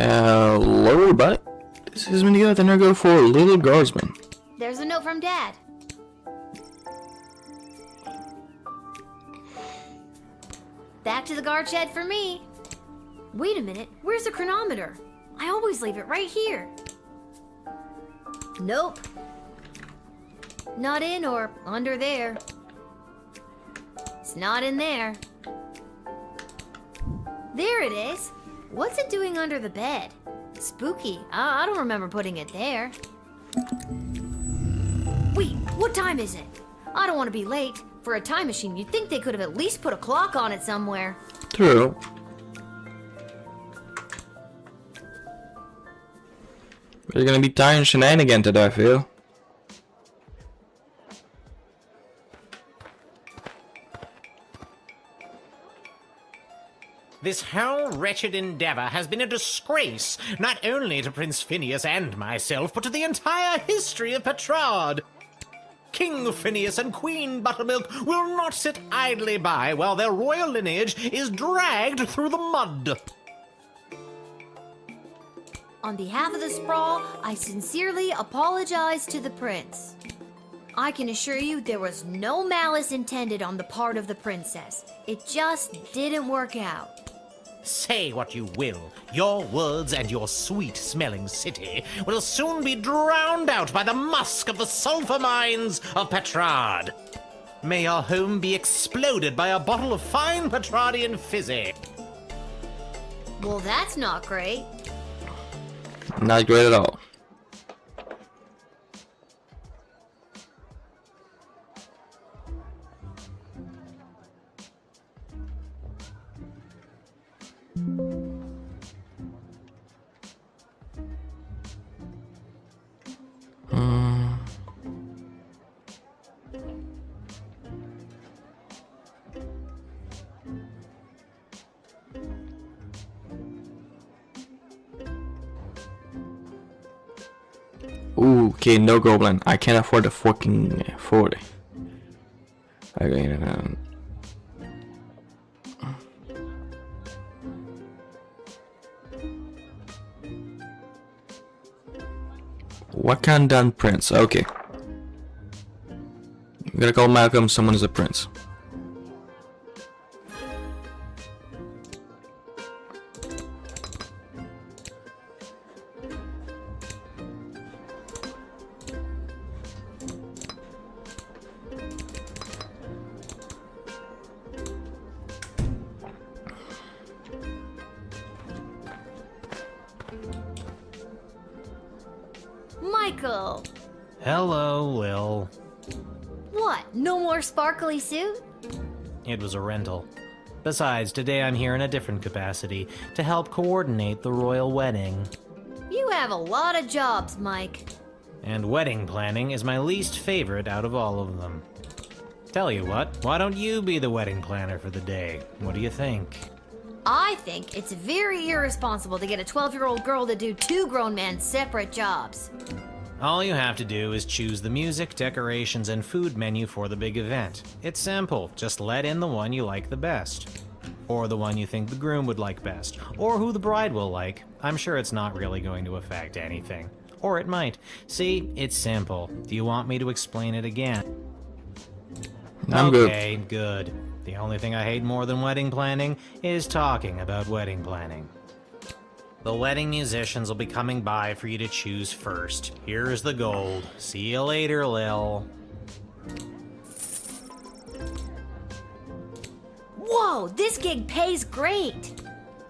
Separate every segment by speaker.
Speaker 1: Hello, everybody. This is Mindy, and I go for Little Guardsman.
Speaker 2: There's a note from Dad. Back to the guard shed for me. Wait a minute, where's the chronometer? I always leave it right here. Nope. Not in or under there. It's not in there. There it is. What's it doing under the bed? Spooky. I don't remember putting it there. Wait, what time is it? I don't want to be late. For a time machine, you'd think they could have at least put a clock on it somewhere.
Speaker 1: True. We're gonna be tying shenanigans today, I feel.
Speaker 3: This whole wretched endeavor has been a disgrace, not only to Prince Phineas and myself, but to the entire history of Petrarch. King Phineas and Queen Buttermilk will not sit idly by while their royal lineage is dragged through the mud.
Speaker 2: On behalf of the Sprawl, I sincerely apologize to the prince. I can assure you there was no malice intended on the part of the princess. It just didn't work out.
Speaker 3: Say what you will, your words and your sweet-smelling city will soon be drowned out by the musk of the sulfur mines of Petrarch. May your home be exploded by a bottle of fine Petrardian fizzy.
Speaker 2: Well, that's not great.
Speaker 1: Not great at all. Ooh, okay, no goblin. I can't afford the fucking 40. Okay, what kind done prince? Okay. I'm gonna call Malcolm, someone is a prince.
Speaker 2: Michael!
Speaker 3: Hello, Lil.
Speaker 2: What, no more sparkly suit?
Speaker 3: It was a rental. Besides, today I'm here in a different capacity, to help coordinate the royal wedding.
Speaker 2: You have a lot of jobs, Mike.
Speaker 3: And wedding planning is my least favorite out of all of them. Tell you what, why don't you be the wedding planner for the day? What do you think?
Speaker 2: I think it's very irresponsible to get a 12-year-old girl to do two grown men's separate jobs.
Speaker 3: All you have to do is choose the music, decorations, and food menu for the big event. It's simple, just let in the one you like the best. Or the one you think the groom would like best. Or who the bride will like. I'm sure it's not really going to affect anything. Or it might. See, it's simple. Do you want me to explain it again?
Speaker 1: I'm good.
Speaker 3: Okay, good. The only thing I hate more than wedding planning is talking about wedding planning. The wedding musicians will be coming by for you to choose first. Here's the gold. See you later, Lil.
Speaker 2: Whoa, this gig pays great!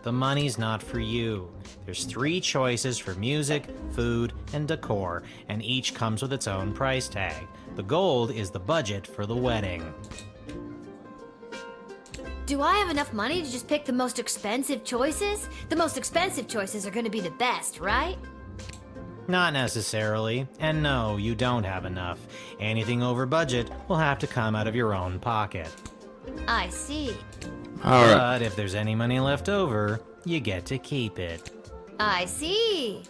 Speaker 3: The money's not for you. There's 3 choices for music, food, and decor, and each comes with its own price tag. The gold is the budget for the wedding.
Speaker 2: Do I have enough money to just pick the most expensive choices? The most expensive choices are going to be the best, right?
Speaker 3: Not necessarily. And no, you don't have enough. Anything over budget will have to come out of your own pocket.
Speaker 2: I see.
Speaker 1: Alright.
Speaker 3: But if there's any money left over, you get to keep it.
Speaker 2: I see.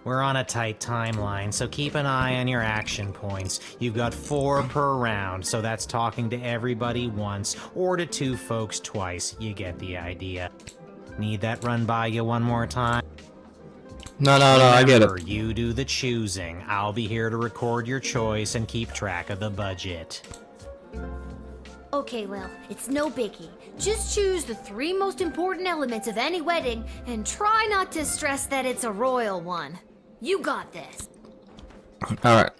Speaker 3: We're on a tight timeline, so keep an eye on your action points. You've got 4 per round, so that's talking to everybody once, or to 2 folks twice. You get the idea. Need that run by you one more time?
Speaker 1: No, I get
Speaker 3: Remember,
Speaker 1: it.
Speaker 3: you do the choosing. I'll be here to record your choice and keep track of the budget.
Speaker 2: Okay, Lil, it's no biggie. Just choose the 3 most important elements of any wedding and try not to stress that it's a royal one. You got this.
Speaker 1: Alright.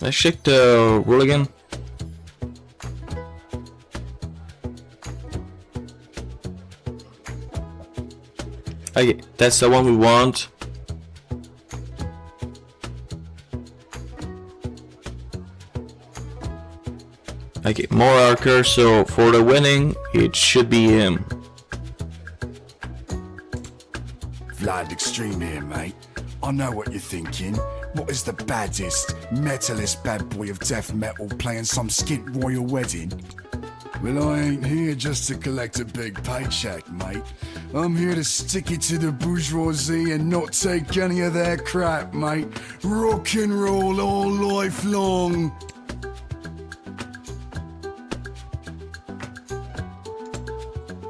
Speaker 1: Let's check the rule again. Okay, that's the one we want. Okay, more archer, so for the winning, it should be him.
Speaker 4: Vlad Extreme here, mate. I know what you're thinking. What is the baddest, metalist bad boy of death metal playing some skint royal wedding? Well, I ain't here just to collect a big paycheck, mate. I'm here to stick it to the bourgeoisie and not take any of their crap, mate. Rock and roll all life long.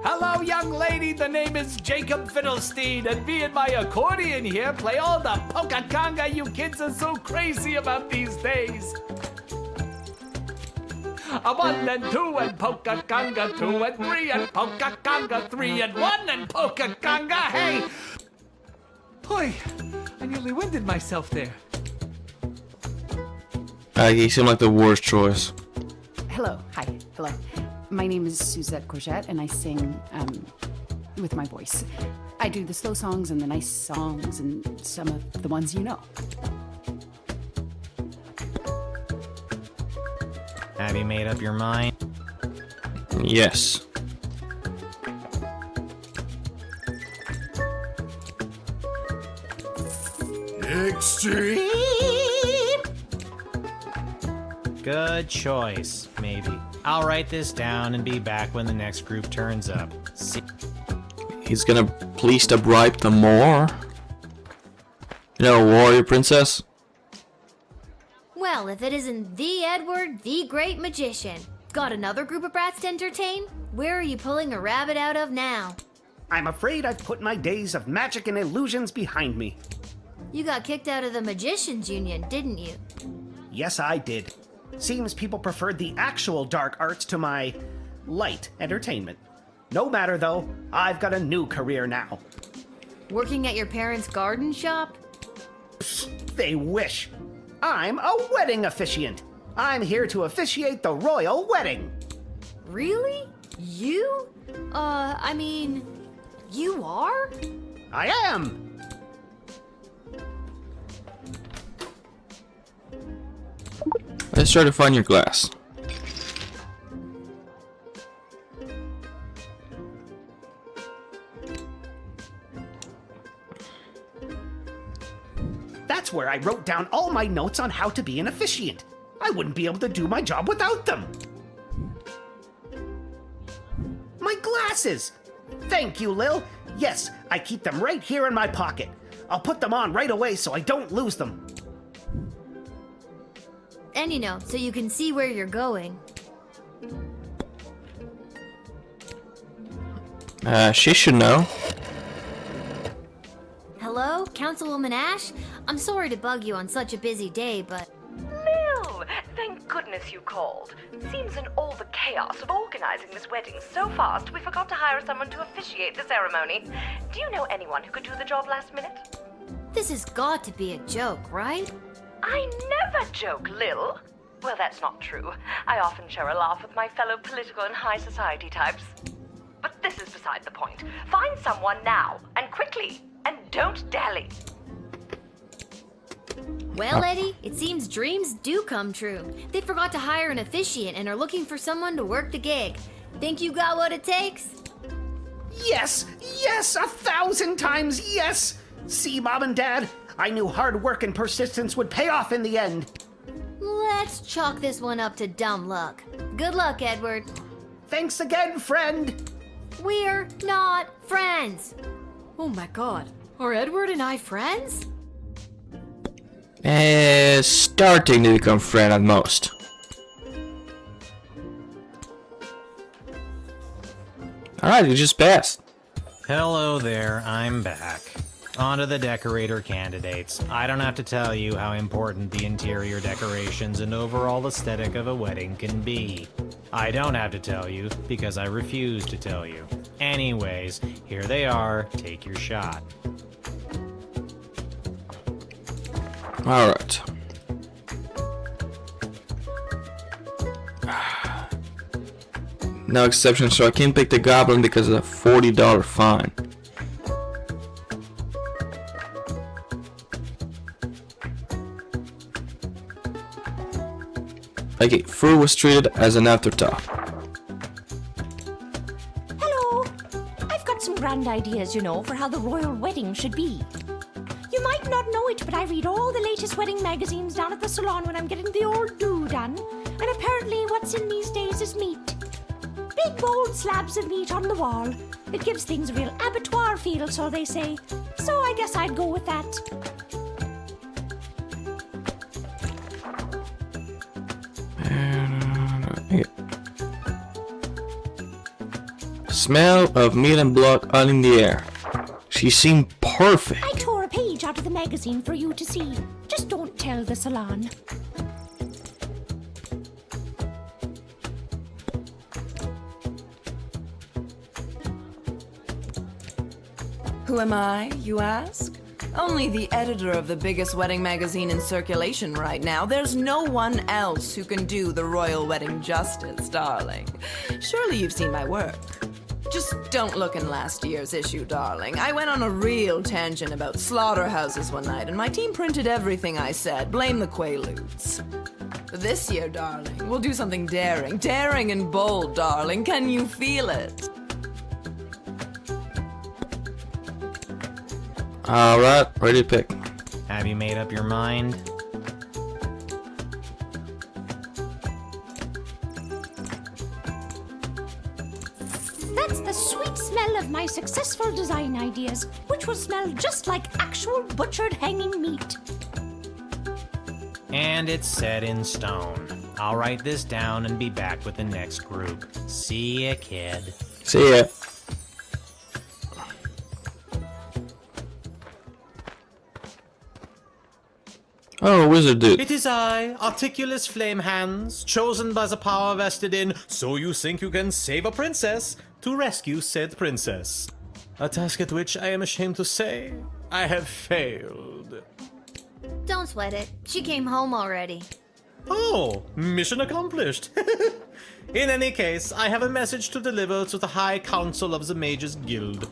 Speaker 5: Hello, young lady. The name is Jacob Fiddlestein, and me and my accordion here play all the polka conga you kids are so crazy about these days. A 1 and 2 and polka conga 2 and 3 and polka conga 3 and 1 and polka conga. Hey! Boy, I nearly winded myself there.
Speaker 1: He seemed like the worst choice.
Speaker 6: Hello. Hi. Hello. My name is Suzette Courgette, and I sing with my voice. I do the slow songs and the nice songs and some of the ones you know.
Speaker 3: Have you made up your mind?
Speaker 1: Yes.
Speaker 4: Extreme.
Speaker 3: Good choice, maybe. I'll write this down and be back when the next group turns up. See.
Speaker 1: He's gonna please to bribe them more. You know, warrior princess?
Speaker 2: Well, if it isn't the Edward, the great magician. Got another group of brats to entertain? Where are you pulling a rabbit out of now?
Speaker 7: I'm afraid I've put my days of magic and illusions behind me.
Speaker 2: You got kicked out of the Magicians Union, didn't you?
Speaker 7: Yes, I did. Seems people preferred the actual dark arts to my light entertainment. No matter though, I've got a new career now.
Speaker 2: Working at your parents' garden shop?
Speaker 7: They wish. I'm a wedding officiant. I'm here to officiate the royal wedding.
Speaker 2: Really? You? I mean, you are?
Speaker 7: I am.
Speaker 1: Let's try to find your glass.
Speaker 7: That's where I wrote down all my notes on how to be an officiant. I wouldn't be able to do my job without them. My glasses! Thank you, Lil. Yes, I keep them right here in my pocket. I'll put them on right away so I don't lose them.
Speaker 2: And you know, so you can see where you're going.
Speaker 1: She should know.
Speaker 2: Hello, Councilwoman Ash? I'm sorry to bug you on such a busy day, but...
Speaker 8: Lil, thank goodness you called. Seems in all the chaos of organizing this wedding so fast, we forgot to hire someone to officiate the ceremony. Do you know anyone who could do the job last minute?
Speaker 2: This has got to be a joke, right?
Speaker 8: I never joke, Lil. Well, that's not true. I often share a laugh with my fellow political and high society types. But this is beside the point. Find someone now, and quickly, and don't dally.
Speaker 2: Well, Eddie, it seems dreams do come true. They forgot to hire an officiant and are looking for someone to work the gig. Think you got what it takes?
Speaker 7: Yes! Yes! 1,000 times yes! See, Mom and Dad? I knew hard work and persistence would pay off in the end.
Speaker 2: Let's chalk this one up to dumb luck. Good luck, Edward.
Speaker 7: Thanks again, friend!
Speaker 2: We're not friends. Oh my god. Are Edward and I friends?
Speaker 1: Starting to become friend at most. Alright, you just passed.
Speaker 3: Hello there, I'm back. On to the decorator candidates. I don't have to tell you how important the interior decorations and overall aesthetic of a wedding can be. I don't have to tell you because I refuse to tell you. Anyways, here they are. Take your shot.
Speaker 1: Alright. No exception, so I can't pick the goblin because of a $40 fine. Okay, food was treated as an afterthought.
Speaker 9: Hello! I've got some grand ideas, you know, for how the royal wedding should be. You might not know it, but I read all the latest wedding magazines down at the salon when I'm getting the old do done. And apparently what's in these days is meat. Big bold slabs of meat on the wall. It gives things a real abattoir feel, so they say. So I guess I'd go with that.
Speaker 1: Smell of meat and blood all in the air. She seemed perfect.
Speaker 9: I tore a page out of the magazine for you to see. Just don't tell the salon.
Speaker 10: Who am I, you ask? Only the editor of the biggest wedding magazine in circulation right now. There's no one else who can do the royal wedding justice, darling. Surely you've seen my work. Just don't look in last year's issue, darling. I went on a real tangent about slaughterhouses one night, and my team printed everything I said. Blame the Quaaludes. This year, darling, we'll do something daring. Daring and bold, darling. Can you feel it?
Speaker 1: Alright, ready to pick.
Speaker 3: Have you made up your mind?
Speaker 9: That's the sweet smell of my successful design ideas, which will smell just like actual butchered hanging meat.
Speaker 3: And it's set in stone. I'll write this down and be back with the next group. See ya, kid.
Speaker 1: See ya. Oh, wizard dude.
Speaker 3: It is I, Articulus Flame Hands, chosen by the power vested in So You Think You Can Save a Princess, to rescue said princess. A task at which I am ashamed to say, I have failed.
Speaker 2: Don't sweat it. She came home already.
Speaker 3: Oh, mission accomplished. In any case, I have a message to deliver to the High Council of the Mages Guild.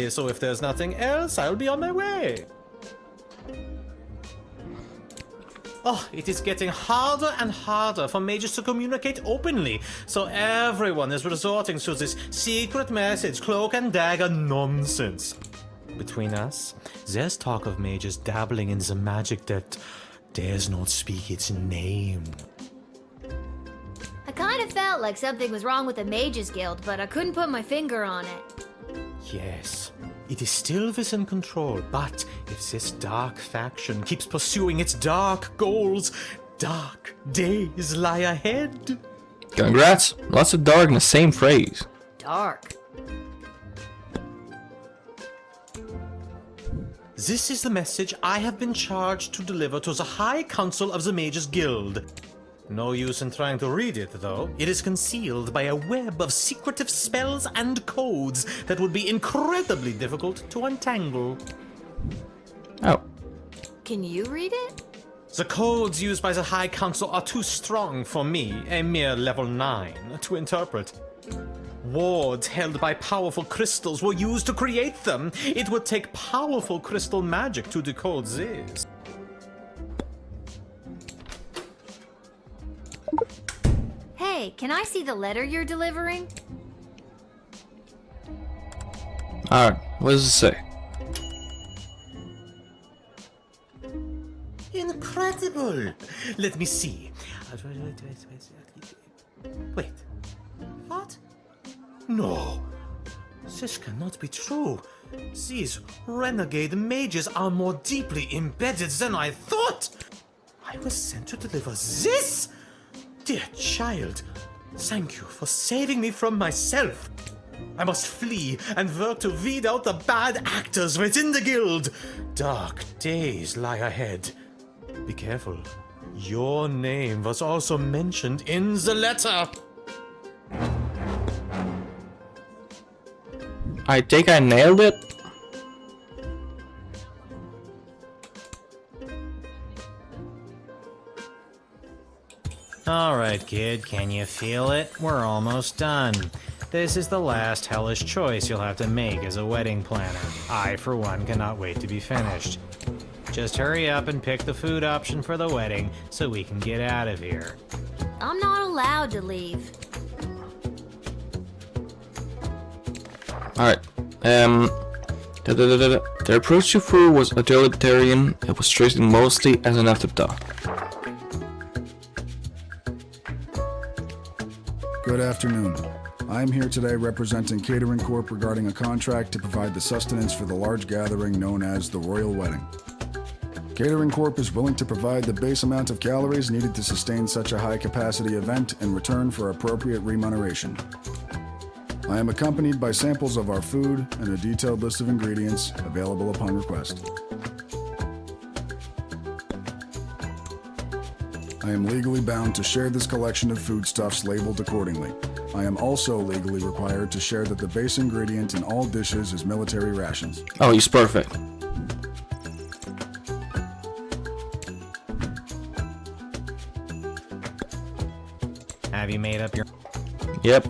Speaker 3: So if there's nothing else, I'll be on my way. Oh, it is getting harder and harder for mages to communicate openly, so everyone is resorting to this secret message, cloak and dagger nonsense. Between us, there's talk of mages dabbling in the magic that dares not speak its name.
Speaker 2: I kind of felt like something was wrong with the Mages Guild, but I couldn't put my finger on it.
Speaker 3: Yes, it is still within control, but if this dark faction keeps pursuing its dark goals, dark days lie ahead.
Speaker 1: Congrats. Lots of dark in the same phrase.
Speaker 2: Dark.
Speaker 3: This is the message I have been charged to deliver to the High Council of the Mages Guild. No use in trying to read it, though. It is concealed by a web of secretive spells and codes that would be incredibly difficult to untangle.
Speaker 1: Oh.
Speaker 2: Can you read it?
Speaker 3: The codes used by the High Council are too strong for me, a mere level 9, to interpret. Wards held by powerful crystals were used to create them. It would take powerful crystal magic to decode this.
Speaker 2: Hey, can I see the letter you're delivering?
Speaker 1: Alright, what does it say?
Speaker 3: Incredible! Let me see. Wait. What? No. This cannot be true. These renegade mages are more deeply embedded than I thought. I was sent to deliver this? Dear child, thank you for saving me from myself.
Speaker 11: I must flee and work to weed out the bad actors within the guild. Dark days lie ahead. Be careful. Your name was also mentioned in the letter.
Speaker 1: I think I nailed it.
Speaker 3: Alright, kid, can you feel it? We're almost done. This is the last hellish choice you'll have to make as a wedding planner. I, for one, cannot wait to be finished. Just hurry up and pick the food option for the wedding so we can get out of here.
Speaker 2: I'm not allowed to leave.
Speaker 1: Alright. The approach to food was utilitarian. It was treated mostly as an afterthought.
Speaker 4: Good afternoon. I am here today representing Catering Corp regarding a contract to provide the sustenance for the large gathering known as the Royal Wedding. Catering Corp is willing to provide the base amount of calories needed to sustain such a high-capacity event in return for appropriate remuneration. I am accompanied by samples of our food and a detailed list of ingredients available upon request. I am legally bound to share this collection of foodstuffs labeled accordingly. I am also legally required to share that the base ingredient in all dishes is military rations.
Speaker 1: Oh, he's perfect.
Speaker 3: Have you made up your...
Speaker 1: Yep.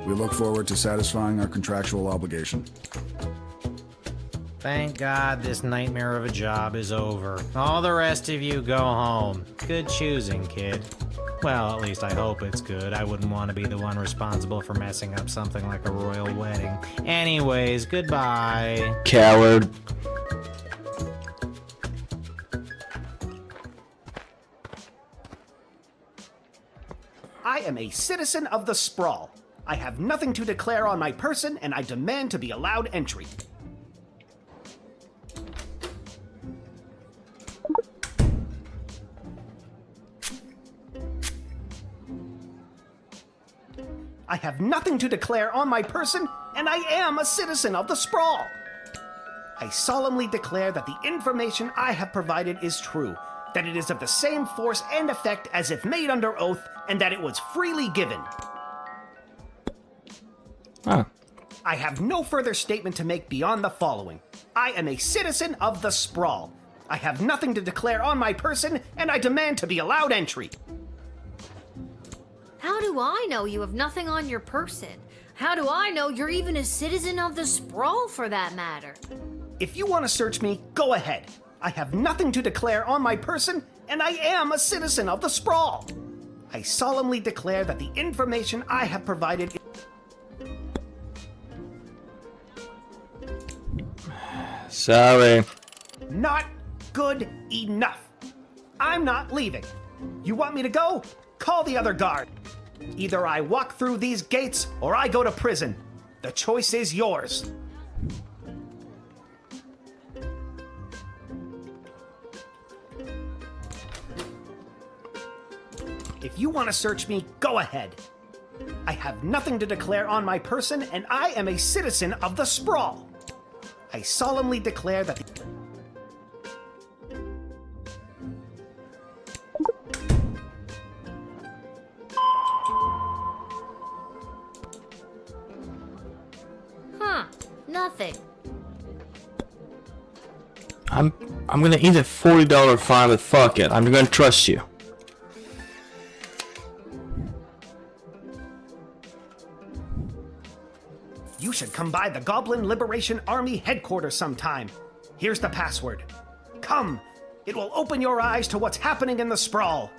Speaker 4: We look forward to satisfying our contractual obligation.
Speaker 3: Thank God this nightmare of a job is over. All the rest of you go home. Good choosing, kid. Well, at least I hope it's good. I wouldn't want to be the one responsible for messing up something like a royal wedding. Anyways, goodbye.
Speaker 1: Coward.
Speaker 7: I am a citizen of the Sprawl. I have nothing to declare on my person, and I demand to be allowed entry. I have nothing to declare on my person, and I am a citizen of the Sprawl. I solemnly declare that the information I have provided is true, that it is of the same force and effect as if made under oath, and that it was freely given.
Speaker 1: Ah.
Speaker 7: I have no further statement to make beyond the following. I am a citizen of the Sprawl. I have nothing to declare on my person, and I demand to be allowed entry.
Speaker 2: How do I know you have nothing on your person? How do I know you're even a citizen of the Sprawl, for that matter?
Speaker 7: If you want to search me, go ahead. I have nothing to declare on my person, and I am a citizen of the Sprawl. I solemnly declare that the information I have provided is...
Speaker 1: Sorry.
Speaker 7: Not good enough. I'm not leaving. You want me to go? Call the other guard. Either I walk through these gates or I go to prison. The choice is yours. If you want to search me, go ahead. I have nothing to declare on my person, and I am a citizen of the Sprawl. I solemnly declare that the...
Speaker 2: Nothing.
Speaker 1: I'm gonna eat a $40 fine, but fuck it. I'm gonna trust you.
Speaker 7: You should come by the Goblin Liberation Army headquarters sometime. Here's the password. Come! It will open your eyes to what's happening in the Sprawl.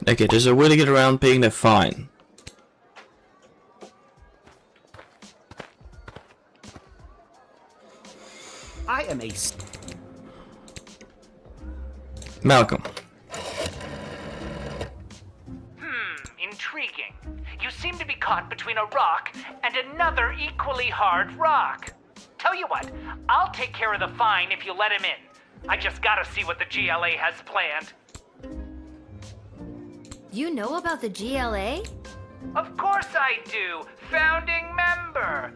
Speaker 1: Okay, there's a way to get around paying the fine.
Speaker 7: am a...
Speaker 1: Malcolm.
Speaker 5: Intriguing. You seem to be caught between a rock and another equally hard rock. Tell you what, I'll take care of the fine if you let him in. I just gotta see what the GLA has planned.
Speaker 2: You know about the GLA?
Speaker 5: Of course I do. Founding member.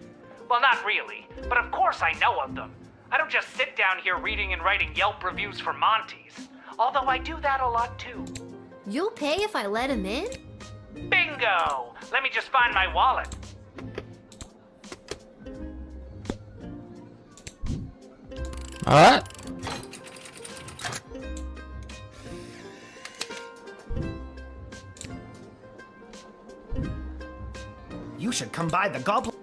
Speaker 5: Well, not really, but of course I know of them. I don't just sit down here reading and writing Yelp reviews for Monty's. Although I do that a lot too.
Speaker 2: You'll pay if I let him in?
Speaker 5: Bingo! Let me just find my wallet.
Speaker 1: Alright.
Speaker 7: You should come by the goblin...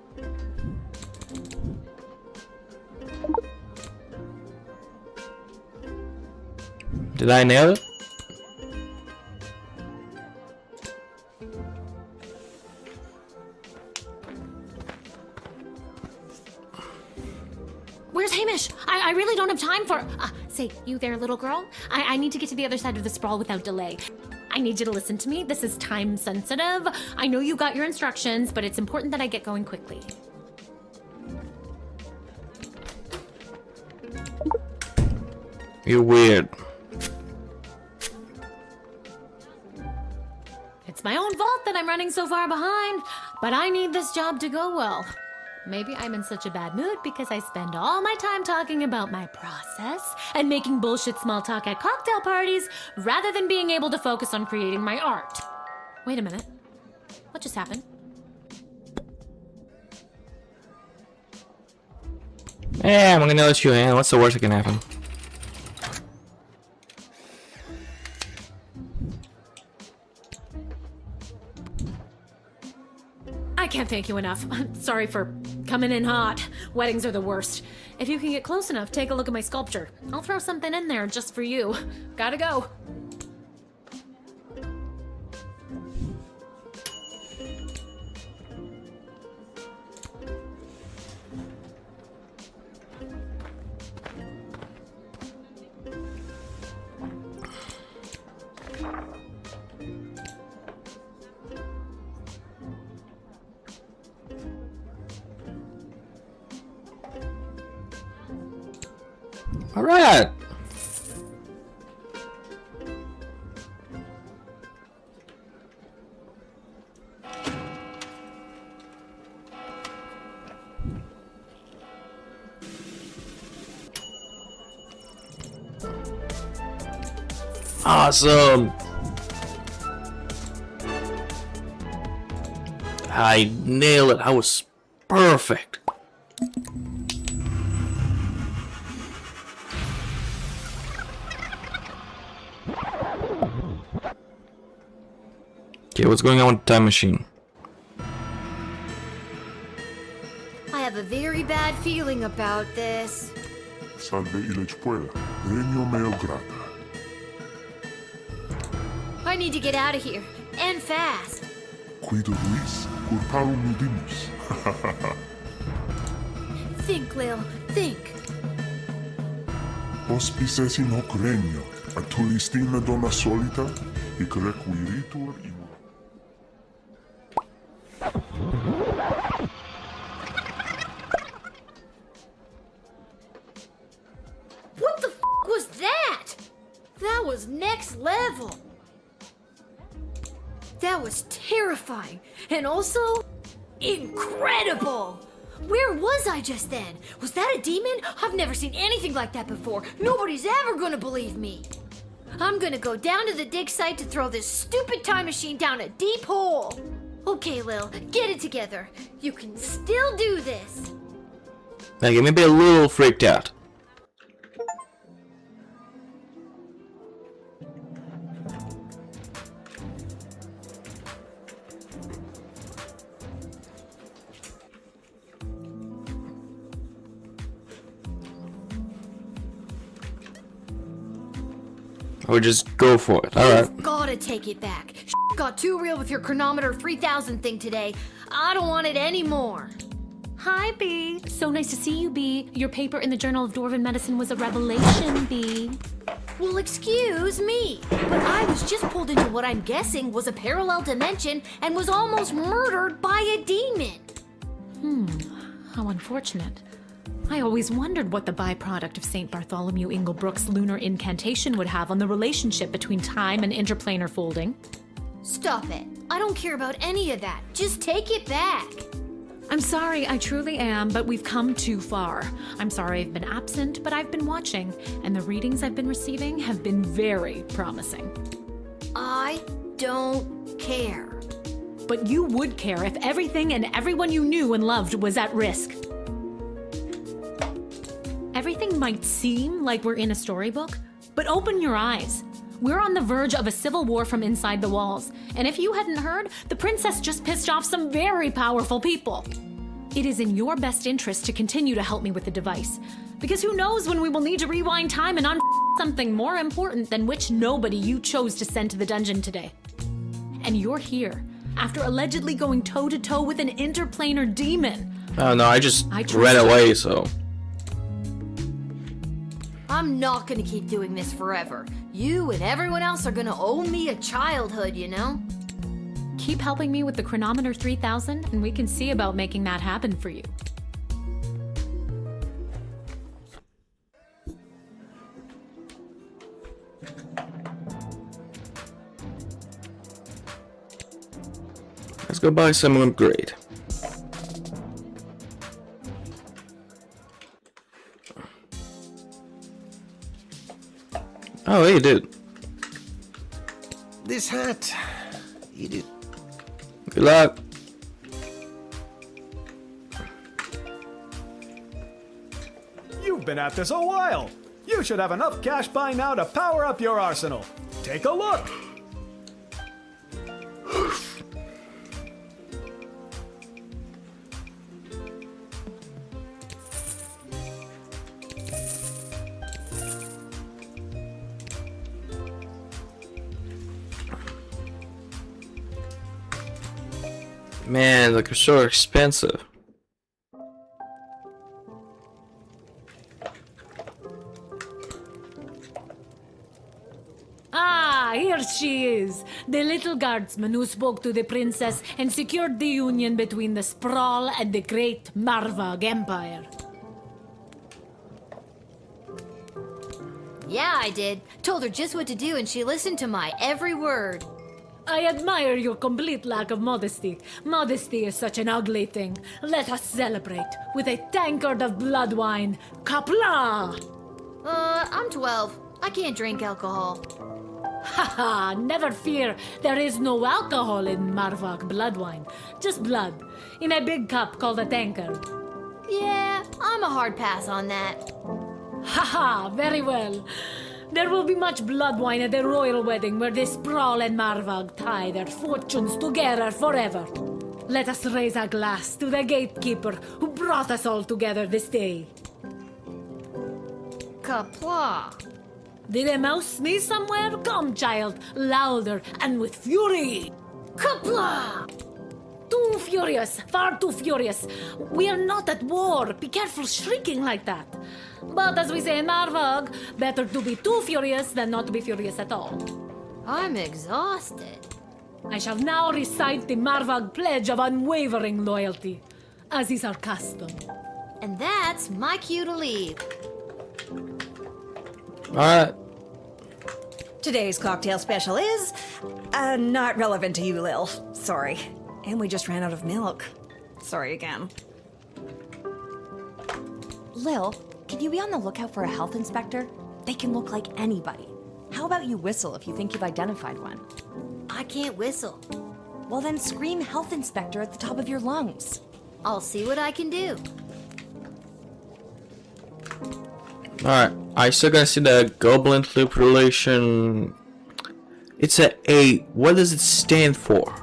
Speaker 1: Did I nail it?
Speaker 9: Where's Hamish? I really don't have time for... say, you there, little girl? I need to get to the other side of the sprawl without delay. I need you to listen to me. This is time sensitive. I know you got your instructions, but it's important that I get going quickly.
Speaker 1: You're weird.
Speaker 9: It's my own fault that I'm running so far behind, but I need this job to go well. Maybe I'm in such a bad mood because I spend all my time talking about my process and making bullshit small talk at cocktail parties rather than being able to focus on creating my art. Wait a minute. What just happened?
Speaker 1: Yeah, I'm gonna let you in. What's the worst that can happen?
Speaker 9: I can't thank you enough. Sorry for coming in hot. Weddings are the worst. If you can get close enough, take a look at my sculpture. I'll throw something in there just for you. Gotta go.
Speaker 1: All right. Awesome. I nailed it. I was perfect. Okay, what's going on with the time machine?
Speaker 2: I have a very bad feeling about this.
Speaker 12: Salve Ep4, regno meo grata.
Speaker 2: I need to get out of here, and fast.
Speaker 12: Quido Ruiz, culparum mudimus.
Speaker 2: Think, Lil, think.
Speaker 12: Hospices in hoc regno, a turistina donna solita, hic requiritur in...
Speaker 2: What the f was that? That was next level. That was terrifying, and also incredible. Where was I just then? Was that a demon? I've never seen anything like that before. Nobody's ever gonna believe me. I'm gonna go down to the dig site to throw this stupid time machine down a deep hole. Okay, Lil, get it together. You can still do this.
Speaker 1: Like, maybe a little freaked out. Or just go for it. Alright.
Speaker 2: You've gotta take it back. Got too real with your chronometer 3000 thing today. I don't want it anymore.
Speaker 13: Hi, Bee. So nice to see you, Bee. Your paper in the Journal of Dwarven Medicine was a revelation, Bee.
Speaker 2: Well, excuse me, but I was just pulled into what I'm guessing was a parallel dimension and was almost murdered by a demon.
Speaker 13: How unfortunate. I always wondered what the byproduct of St. Bartholomew Inglebrook's lunar incantation would have on the relationship between time and interplanar folding.
Speaker 2: Stop it. I don't care about any of that. Just take it back.
Speaker 13: I'm sorry, I truly am, but we've come too far. I'm sorry I've been absent, but I've been watching, and the readings I've been receiving have been very promising.
Speaker 2: I don't care.
Speaker 13: But you would care if everything and everyone you knew and loved was at risk. Everything might seem like we're in a storybook, but open your eyes. We're on the verge of a civil war from inside the walls, and if you hadn't heard, the princess just pissed off some very powerful people. It is in your best interest to continue to help me with the device, because who knows when we will need to rewind time and something more important than which nobody you chose to send to the dungeon today. And you're here, after allegedly going toe-to-toe with an interplanar demon.
Speaker 1: Oh no, I just ran away, so...
Speaker 2: I'm not gonna keep doing this forever. You and everyone else are gonna owe me a childhood, you know?
Speaker 13: Keep helping me with the Chronometer 3000, and we can see about making that happen for you.
Speaker 1: Let's go buy some upgrade. Oh, hey, dude.
Speaker 7: This hat. Eat it.
Speaker 1: Good luck.
Speaker 7: You've been at this a while. You should have enough cash by now to power up your arsenal. Take a look.
Speaker 1: Man, they're so expensive.
Speaker 13: Ah, here she is, the little guardsman who spoke to the princess and secured the union between the Sprawl and the great Marvag Empire.
Speaker 2: Yeah, I did. Told her just what to do and she listened to my every word.
Speaker 13: I admire your complete lack of modesty. Modesty is such an ugly thing. Let us celebrate with a tankard of blood wine. Kapla!
Speaker 2: I'm 12. I can't drink alcohol.
Speaker 13: Haha, never fear. There is no alcohol in Marvak blood wine. Just blood. In a big cup called a tankard.
Speaker 2: Yeah, I'm a hard pass on that.
Speaker 13: Haha, very well. There will be much blood wine at the royal wedding where the Sprawl and Marvag tie their fortunes together forever. Let us raise a glass to the gatekeeper who brought us all together this day.
Speaker 2: Kapla.
Speaker 13: Did a mouse sneeze somewhere? Come, child, louder and with fury. Kapla! Too furious, far too furious. We are not at war. Be careful shrieking like that. But as we say in Marvag, better to be too furious than not to be furious at all.
Speaker 2: I'm exhausted.
Speaker 13: I shall now recite the Marvag pledge of unwavering loyalty, as is our custom.
Speaker 2: And that's my cue to leave.
Speaker 1: Alright.
Speaker 14: Today's cocktail special is not relevant to you, Lil. Sorry. And we just ran out of milk. Sorry again.
Speaker 8: Lil, can you be on the lookout for a health inspector? They can look like anybody. How about you whistle if you think you've identified one?
Speaker 2: I can't whistle.
Speaker 8: Well, then scream health inspector at the top of your lungs.
Speaker 2: I'll see what I can do.
Speaker 1: Alright, I still gotta see the Goblin Loop relation. It's a A. What does it stand for?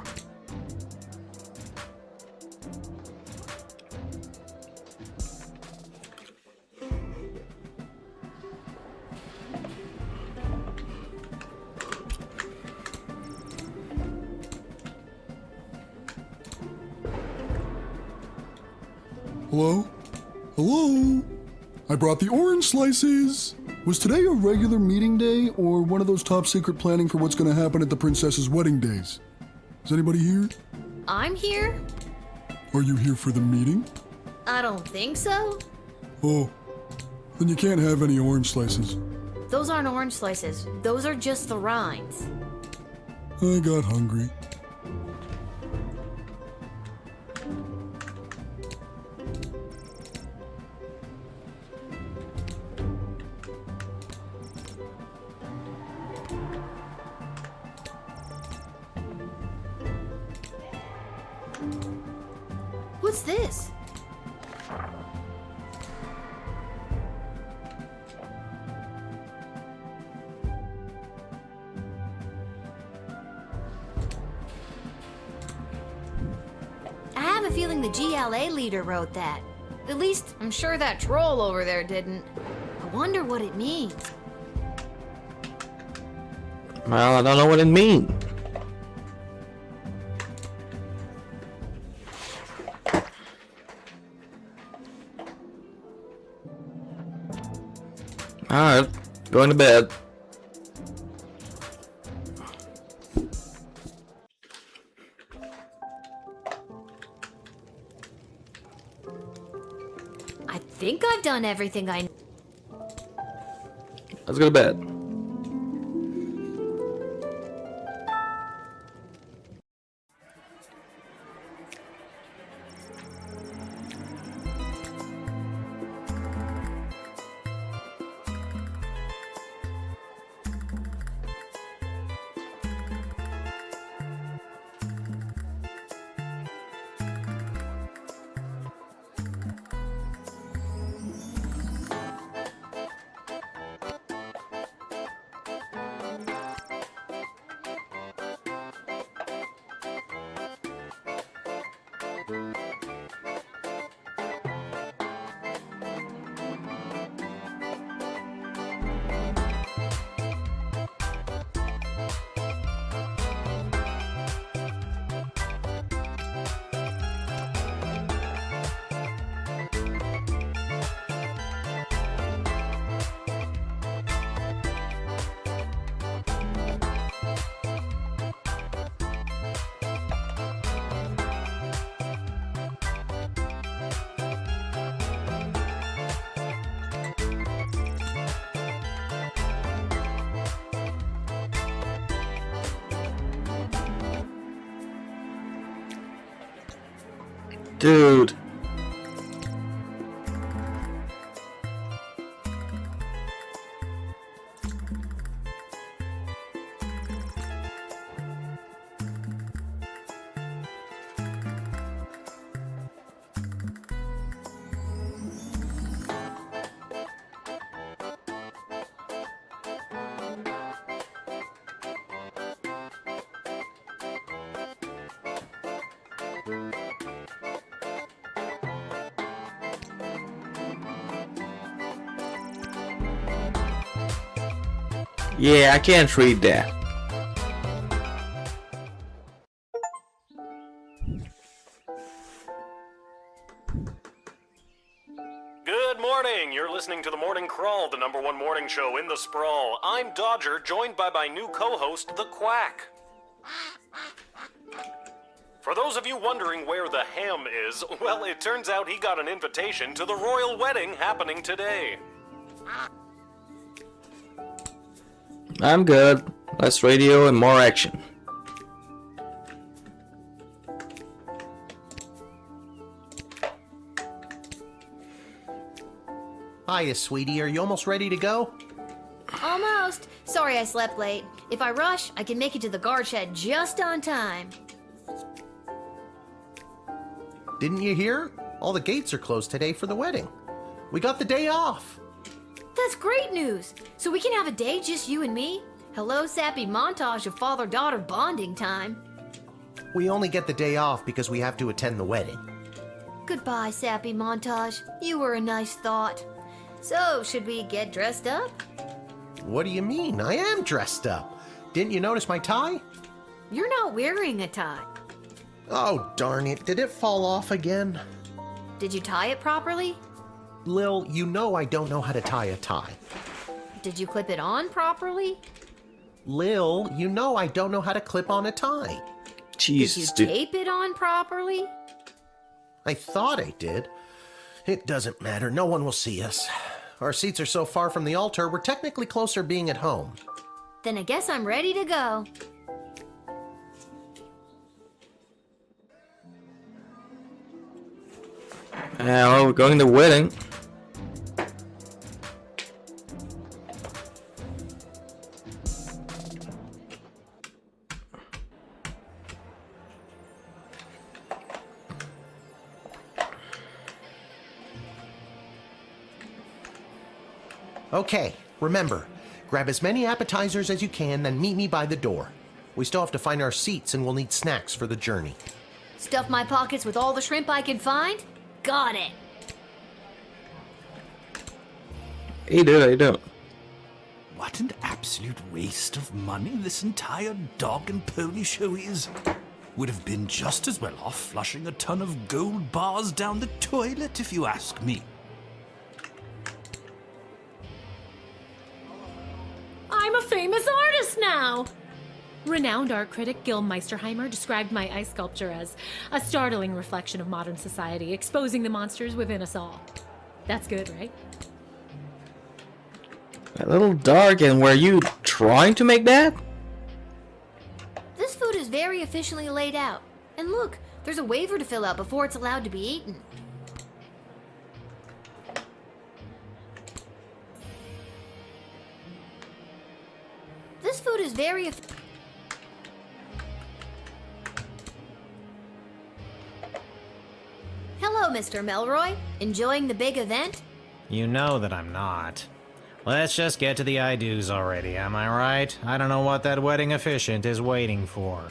Speaker 15: Hello? Hello? I brought the orange slices. Was today a regular meeting day or one of those top secret planning for what's going to happen at the princess's wedding days? Is anybody here?
Speaker 2: I'm here?
Speaker 15: Are you here for the meeting?
Speaker 2: I don't think so.
Speaker 15: Oh, then you can't have any orange slices.
Speaker 2: Those aren't orange slices. Those are just the rinds.
Speaker 15: I got hungry.
Speaker 2: What's this? I have a feeling the GLA leader wrote that. At least, I'm sure that troll over there didn't. I wonder what it means.
Speaker 1: Well, I don't know what it means. Alright, going to bed.
Speaker 2: I think I've done everything I...
Speaker 1: Let's go to bed. Dude. Yeah, I can't read that.
Speaker 16: Good morning! You're listening to The Morning Crawl, the #1 morning show in the sprawl. I'm Dodger, joined by my new co-host, The Quack. For those of you wondering where the ham is, well, it turns out he got an invitation to the royal wedding happening today.
Speaker 1: I'm good. Less radio and more action.
Speaker 17: Hiya, sweetie. Are you almost ready to go?
Speaker 2: Almost. Sorry I slept late. If I rush, I can make it to the guard shed just on time.
Speaker 17: Didn't you hear? All the gates are closed today for the wedding. We got the day off.
Speaker 2: That's great news. So we can have a day just you and me? Hello, sappy montage of father-daughter bonding time.
Speaker 17: We only get the day off because we have to attend the wedding.
Speaker 2: Goodbye, sappy montage. You were a nice thought. So, should we get dressed up?
Speaker 17: What do you mean? I am dressed up. Didn't you notice my tie?
Speaker 2: You're not wearing a tie.
Speaker 17: Oh, darn it. Did it fall off again?
Speaker 2: Did you tie it properly?
Speaker 17: Lil, you know I don't know how to tie a tie.
Speaker 2: Did you clip it on properly?
Speaker 17: Lil, you know I don't know how to clip on a tie.
Speaker 1: Jesus,
Speaker 2: Did you tape it on properly?
Speaker 17: I thought I did. It doesn't matter. No one will see us. Our seats are so far from the altar, we're technically closer being at home.
Speaker 2: Then I guess I'm ready to go.
Speaker 1: Well, we're going to the wedding.
Speaker 17: Okay, remember, grab as many appetizers as you can, then meet me by the door. We still have to find our seats and we'll need snacks for the journey.
Speaker 2: Stuff my pockets with all the shrimp I can find? Got it.
Speaker 1: He do.
Speaker 18: What an absolute waste of money this entire dog and pony show is. Would have been just as well off flushing a ton of gold bars down the toilet, if you ask me.
Speaker 13: I'm a famous artist now! Renowned art critic Gil Meisterheimer described my ice sculpture as a startling reflection of modern society, exposing the monsters within us all. That's good, right?
Speaker 1: A little dark, and were you trying to make that?
Speaker 2: This food is very efficiently laid out. And look, there's a waiver to fill out before it's allowed to be eaten. This food is very Hello, Mr. Melroy. Enjoying the big event?
Speaker 3: You know that I'm not. Let's just get to the I-dos already, am I right? I don't know what that wedding officiant is waiting for.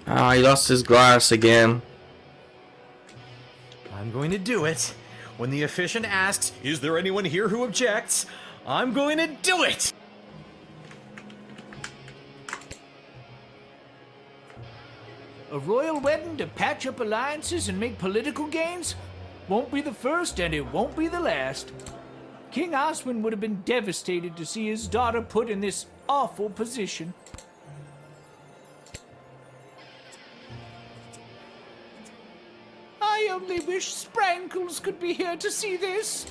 Speaker 1: Ah, he lost his glass again.
Speaker 11: I'm going to do it. When the officiant asks, "Is there anyone here who objects?" I'm going to do it!
Speaker 19: A royal wedding to patch up alliances and make political gains? Won't be the first and it won't be the last. King Oswin would have been devastated to see his daughter put in this awful position. I only wish Sprankles could be here to see this.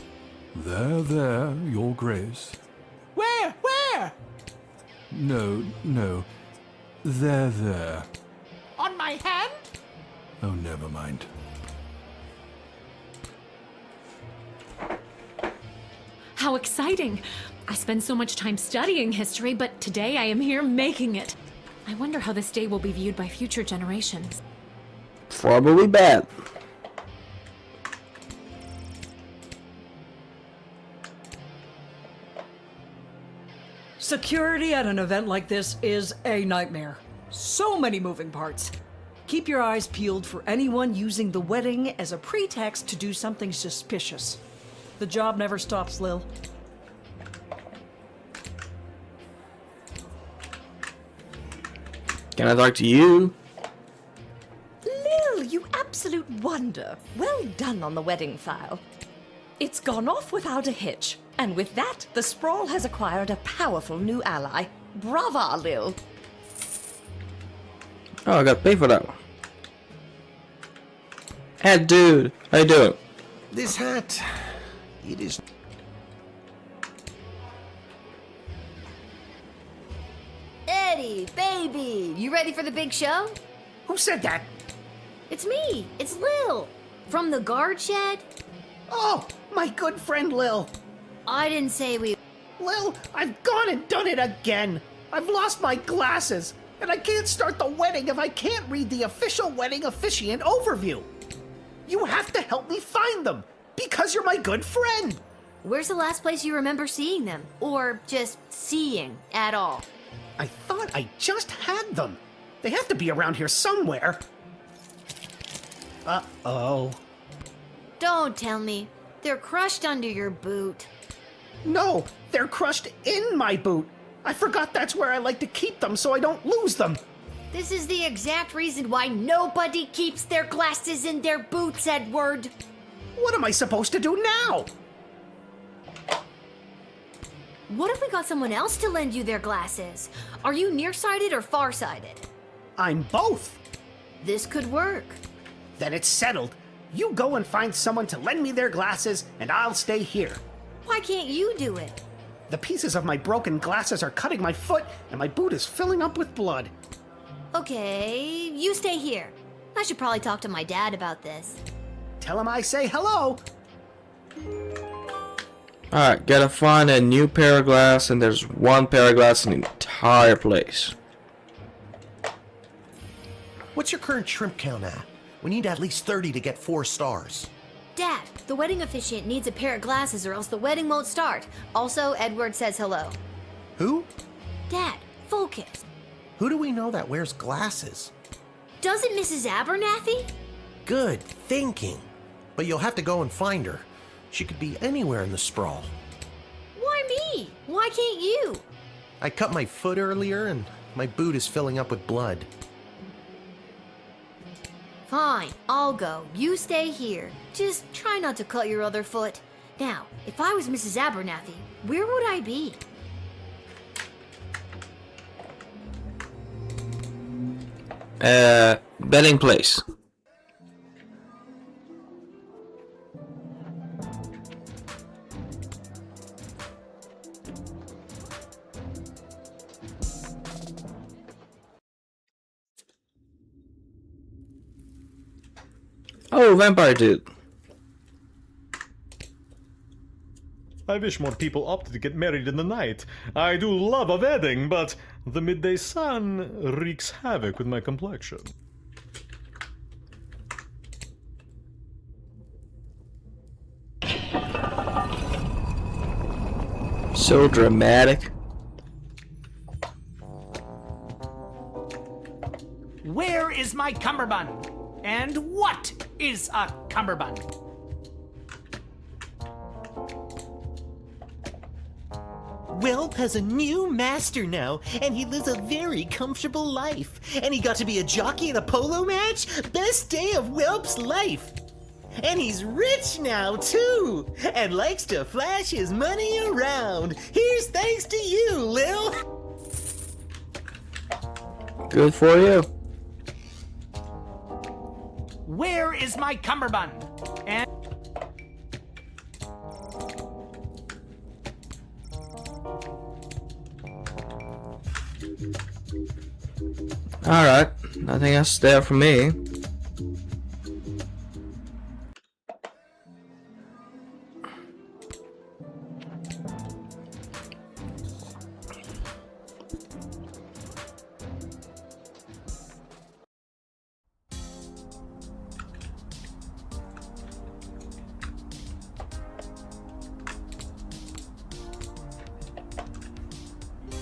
Speaker 18: There, Your Grace.
Speaker 19: Where? Where?
Speaker 18: No. There.
Speaker 19: On my hand?
Speaker 18: Oh, never mind.
Speaker 13: How exciting! I spend so much time studying history, but today I am here making it. I wonder how this day will be viewed by future generations.
Speaker 1: Probably bad.
Speaker 14: Security at an event like this is a nightmare. So many moving parts. Keep your eyes peeled for anyone using the wedding as a pretext to do something suspicious. The job never stops, Lil.
Speaker 1: Can I talk to you?
Speaker 8: Lil, you absolute wonder. Well done on the wedding file. It's gone off without a hitch. And with that, the Sprawl has acquired a powerful new ally. Brava, Lil.
Speaker 1: Oh, I gotta pay for that one. Hey, dude. How you doing?
Speaker 17: This hat, it is...
Speaker 2: Eddie, baby, you ready for the big show?
Speaker 7: Who said that?
Speaker 2: It's me. It's Lil. From the guard shed.
Speaker 7: Oh, my good friend Lil.
Speaker 2: I didn't say we...
Speaker 7: Lil, I've gone and done it again. I've lost my glasses, and I can't start the wedding if I can't read the official wedding officiant overview. You have to help me find them, because you're my good friend.
Speaker 2: Where's the last place you remember seeing them? Or just seeing at all?
Speaker 7: I thought I just had them. They have to be around here somewhere. Uh-oh.
Speaker 2: Don't tell me. They're crushed under your boot.
Speaker 7: No, they're crushed in my boot. I forgot that's where I like to keep them so I don't lose them.
Speaker 2: This is the exact reason why nobody keeps their glasses in their boots, Edward.
Speaker 7: What am I supposed to do now?
Speaker 2: What if we got someone else to lend you their glasses? Are you nearsighted or farsighted?
Speaker 7: I'm both.
Speaker 2: This could work.
Speaker 7: Then it's settled. You go and find someone to lend me their glasses, and I'll stay here.
Speaker 2: Why can't you do it?
Speaker 7: The pieces of my broken glasses are cutting my foot, and my boot is filling up with blood.
Speaker 2: Okay, you stay here. I should probably talk to my dad about this.
Speaker 7: Tell him I say hello.
Speaker 1: Alright, gotta find a new pair of glass, and there's one pair of glass in the entire place.
Speaker 17: What's your current shrimp count at? We need at least 30 to get 4 stars.
Speaker 2: Dad, the wedding officiant needs a pair of glasses or else the wedding won't start. Also, Edward says hello.
Speaker 17: Who?
Speaker 2: Dad, focus.
Speaker 17: Who do we know that wears glasses?
Speaker 2: Doesn't Mrs. Abernathy?
Speaker 17: Good thinking. But you'll have to go and find her. She could be anywhere in the sprawl.
Speaker 2: Why me? Why can't you?
Speaker 17: I cut my foot earlier and my boot is filling up with blood.
Speaker 2: Fine, I'll go. You stay here. Just try not to cut your other foot. Now, if I was Mrs. Abernathy, where would I be?
Speaker 1: Betting place. Oh, vampire dude.
Speaker 16: I wish more people opted to get married in the night. I do love a wedding, but the midday sun wreaks havoc with my complexion.
Speaker 1: So dramatic.
Speaker 19: Where is my cummerbund? And what is a cummerbund?
Speaker 20: Whelp has a new master now, and he lives a very comfortable life. And he got to be a jockey in a polo match? Best day of Whelp's life! And he's rich now, too! And likes to flash his money around! Here's thanks to you, Lil!
Speaker 1: Good for you.
Speaker 19: Where is my cummerbund? And
Speaker 1: Alright, nothing else there for me.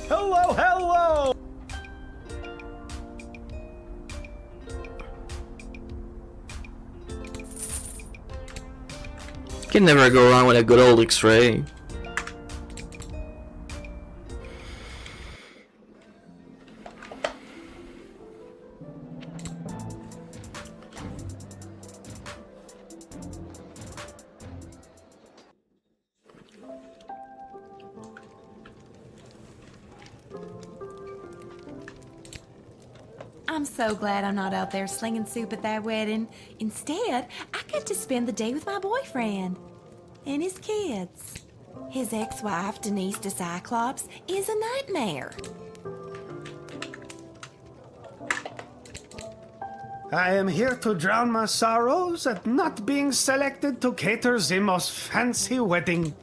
Speaker 7: Hello, hello!
Speaker 1: Can never go wrong with a good old X-ray.
Speaker 10: I'm so glad I'm not out there slinging soup at that wedding. Instead, I get to spend the day with my boyfriend and his kids. His ex-wife, Denise the Cyclops, is a nightmare.
Speaker 7: I am here to drown my sorrows at not being selected to cater the most fancy wedding.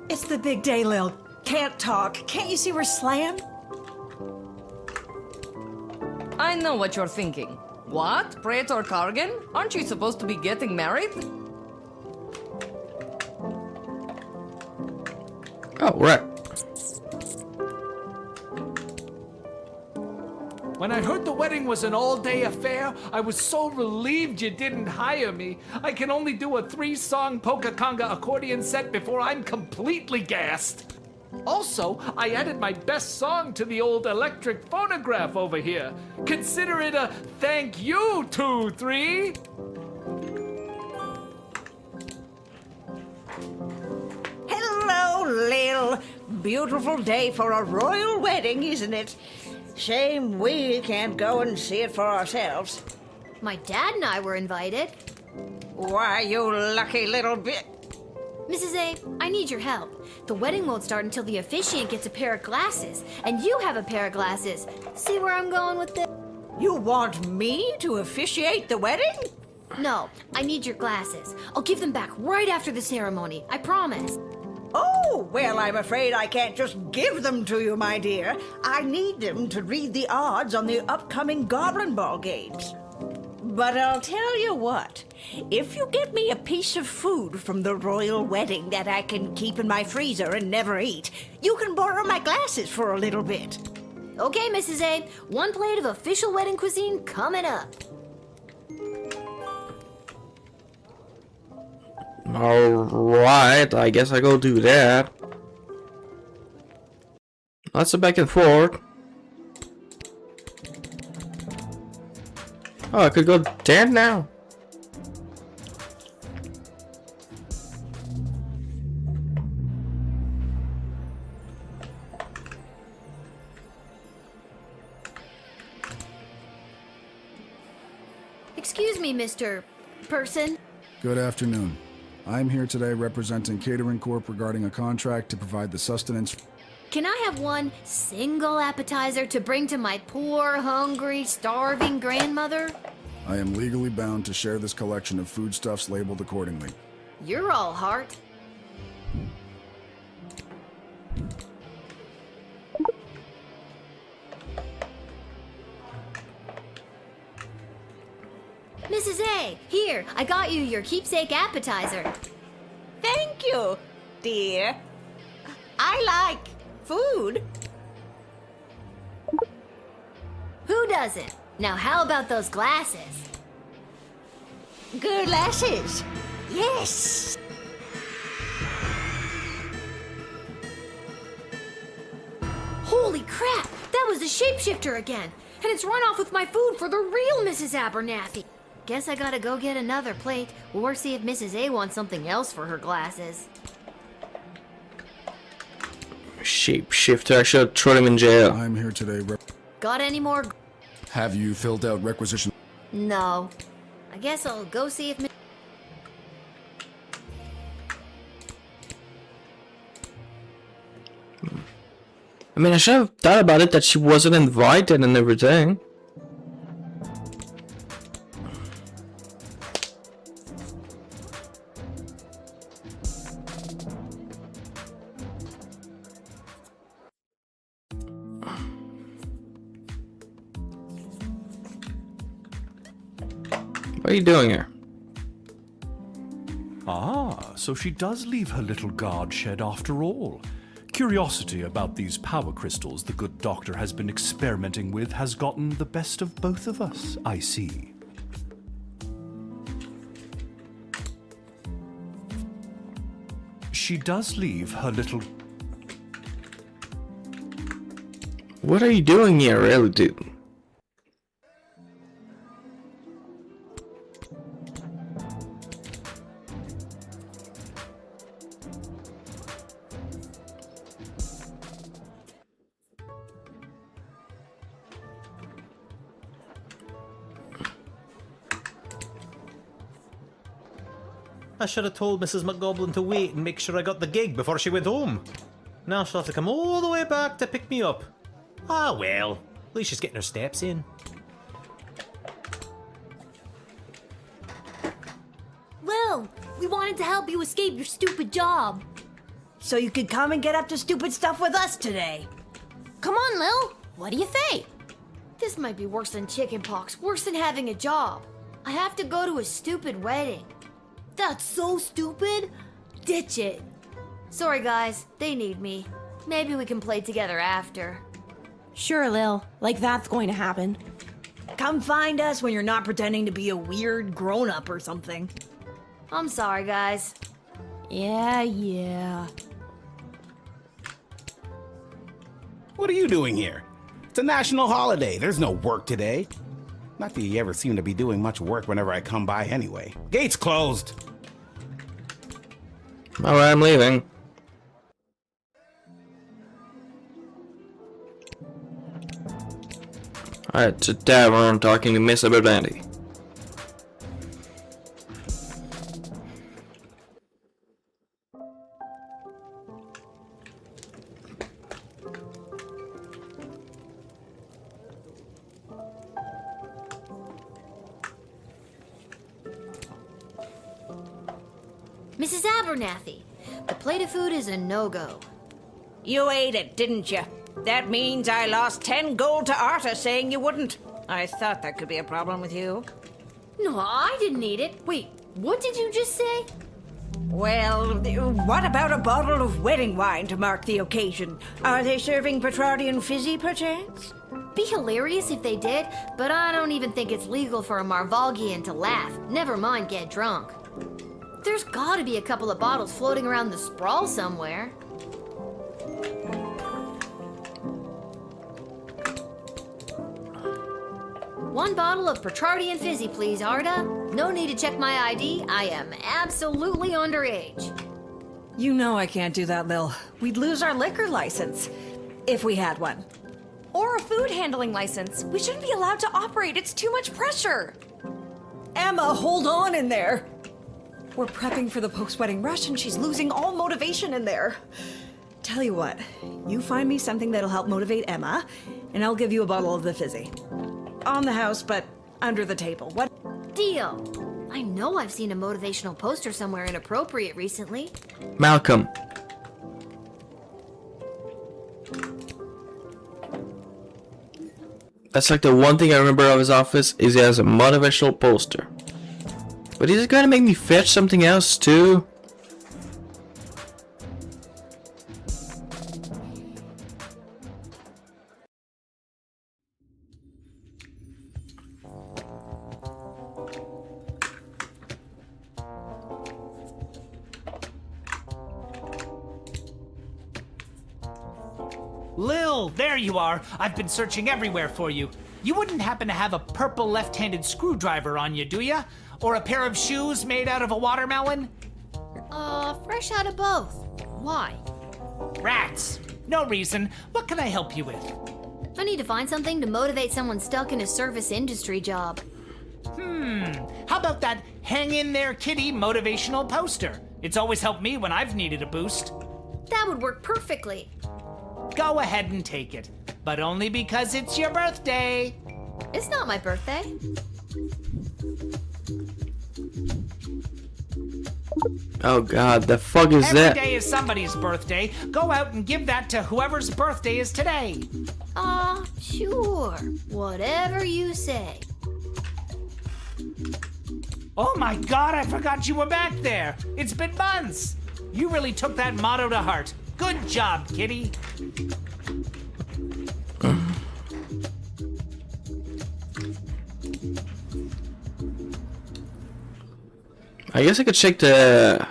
Speaker 14: It's the big day, Lil. Can't talk. Can't you see we're slammed?
Speaker 21: I know what you're thinking. What? Praetor Kargan? Aren't you supposed to be getting married?
Speaker 1: Oh, right.
Speaker 19: when I heard the wedding was an all-day affair, I was so relieved you didn't hire me. I can only do a 3-song polka conga accordion set before I'm completely gassed. Also, I added my best song to the old electric phonograph over here. Consider it a thank you, 2-3.
Speaker 6: Hello, Lil. Beautiful day for a royal wedding, isn't it? Shame we can't go and see it for ourselves.
Speaker 2: My dad and I were invited.
Speaker 6: Why, you lucky little bit.
Speaker 2: Mrs. A, I need your help. The wedding won't start until the officiant gets a pair of glasses, and you have a pair of glasses. See where I'm going with this?
Speaker 6: You want me to officiate the wedding?
Speaker 2: No, I need your glasses. I'll give them back right after the ceremony, I promise.
Speaker 6: Oh, well, I'm afraid I can't just give them to you, my dear. I need them to read the odds on the upcoming Goblin Ball games. But I'll tell you what, if you get me a piece of food from the royal wedding that I can keep in my freezer and never eat, you can borrow my glasses for a little bit.
Speaker 2: Okay, Mrs. A, 1 plate of official wedding cuisine coming up.
Speaker 1: Alright, I guess I go do that. Lots of back and forth. Oh, I could go there now.
Speaker 2: Excuse me, Mr. Person.
Speaker 15: Good afternoon. I'm here today representing Catering Corp regarding a contract to provide the sustenance.
Speaker 2: Can I have 1 single appetizer to bring to my poor, hungry, starving grandmother?
Speaker 15: I am legally bound to share this collection of foodstuffs labeled accordingly.
Speaker 2: You're all heart. Mrs. A, here, I got you your keepsake appetizer.
Speaker 6: Thank you, dear. I like food.
Speaker 2: Who doesn't? Now how about those glasses?
Speaker 6: Glasses. Yes.
Speaker 2: Holy crap! That was the shapeshifter again! And it's run off with my food for the real Mrs. Abernathy! Guess I gotta go get another plate, or see if Mrs. A wants something else for her glasses.
Speaker 1: Shapeshifter, I should have thrown him in jail.
Speaker 15: I'm here today
Speaker 2: Got any more?
Speaker 15: Have you filled out requisition?
Speaker 2: No. I guess I'll go see if
Speaker 1: I mean, I should have thought about it that she wasn't invited and everything. What are you doing here?
Speaker 18: Ah, so she does leave her little guard shed after all. Curiosity about these power crystals the good doctor has been experimenting with has gotten the best of both of us, I see. She does leave her little...
Speaker 1: What are you doing here, really, dude?
Speaker 3: I should have told Mrs. McGoblin to wait and make sure I got the gig before she went home. Now she'll have to come all the way back to pick me up. Ah well, at least she's getting her steps in.
Speaker 2: Lil, we wanted to help you escape your stupid job.
Speaker 6: So you could come and get up to stupid stuff with us today.
Speaker 2: Come on, Lil. What do you think? This might be worse than chickenpox, worse than having a job. I have to go to a stupid wedding. That's so stupid. Ditch it. Sorry, guys. They need me. Maybe we can play together after.
Speaker 9: Sure, Lil. Like that's going to happen.
Speaker 14: Come find us when you're not pretending to be a weird grown-up or something.
Speaker 2: I'm sorry, guys.
Speaker 9: Yeah.
Speaker 4: What are you doing here? It's a national holiday. There's no work today. Not that you ever seem to be doing much work whenever I come by anyway. Gates closed.
Speaker 1: Alright, I'm leaving. Alright, to tavern talking to Miss Abernathy.
Speaker 2: Mrs. Abernathy, the plate of food is a no-go.
Speaker 6: You ate it, didn't you? That means I lost 10 gold to Arta saying you wouldn't. I thought that could be a problem with you.
Speaker 2: No, I didn't eat it. Wait, what did you just say?
Speaker 6: Well, what about a bottle of wedding wine to mark the occasion? Are they serving Petrardian fizzy, perchance?
Speaker 2: Be hilarious if they did, but I don't even think it's legal for a Marvalgian to laugh, never mind get drunk. There's gotta be a couple of bottles floating around the sprawl somewhere. One bottle of Petrardian fizzy, please, Arda. No need to check my ID. I am absolutely underage.
Speaker 14: You know I can't do that, Lil. We'd lose our liquor license. If we had one.
Speaker 9: Or a food handling license. We shouldn't be allowed to operate. It's too much pressure.
Speaker 14: Emma, hold on in there. We're prepping for the post-wedding rush and she's losing all motivation in there. Tell you what, you find me something that'll help motivate Emma, and I'll give you a bottle of the fizzy. On the house, but under the table. What?
Speaker 2: Deal. I know I've seen a motivational poster somewhere inappropriate recently.
Speaker 1: Malcolm. That's like the one thing I remember of his office is he has a motivational poster. But he's gonna make me fetch something else too.
Speaker 5: Lil, there you are. I've been searching everywhere for you. You wouldn't happen to have a purple left-handed screwdriver on you, do ya? Or a pair of shoes made out of a watermelon?
Speaker 2: Fresh out of both. Why?
Speaker 5: Rats. No reason. What can I help you with?
Speaker 2: I need to find something to motivate someone stuck in a service industry job.
Speaker 5: How about that hang in there kitty motivational poster? It's always helped me when I've needed a boost.
Speaker 2: That would work perfectly.
Speaker 5: Go ahead and take it, but only because it's your birthday.
Speaker 2: It's not my birthday.
Speaker 1: Oh god, the fuck is
Speaker 5: Every
Speaker 1: that?
Speaker 5: day is somebody's birthday. Go out and give that to whoever's birthday is today.
Speaker 2: Sure. Whatever you say.
Speaker 5: Oh my god, I forgot you were back there. It's been months. You really took that motto to heart. Good job, kitty.
Speaker 1: I guess I could check the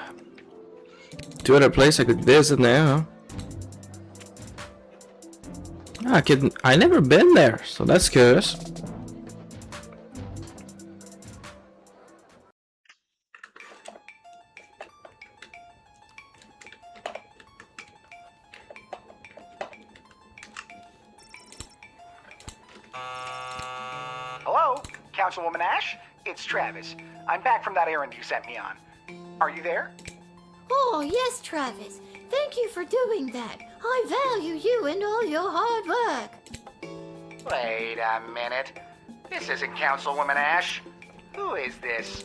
Speaker 1: two other place I could visit now. I never been there, so that's curious.
Speaker 22: Hello, Councilwoman Ash? It's Travis. I'm back from that errand you sent me on. Are you there?
Speaker 2: Oh, yes, Travis. Thank you for doing that. I value you and all your hard work.
Speaker 22: Wait a minute. This isn't Councilwoman Ash. Who is this?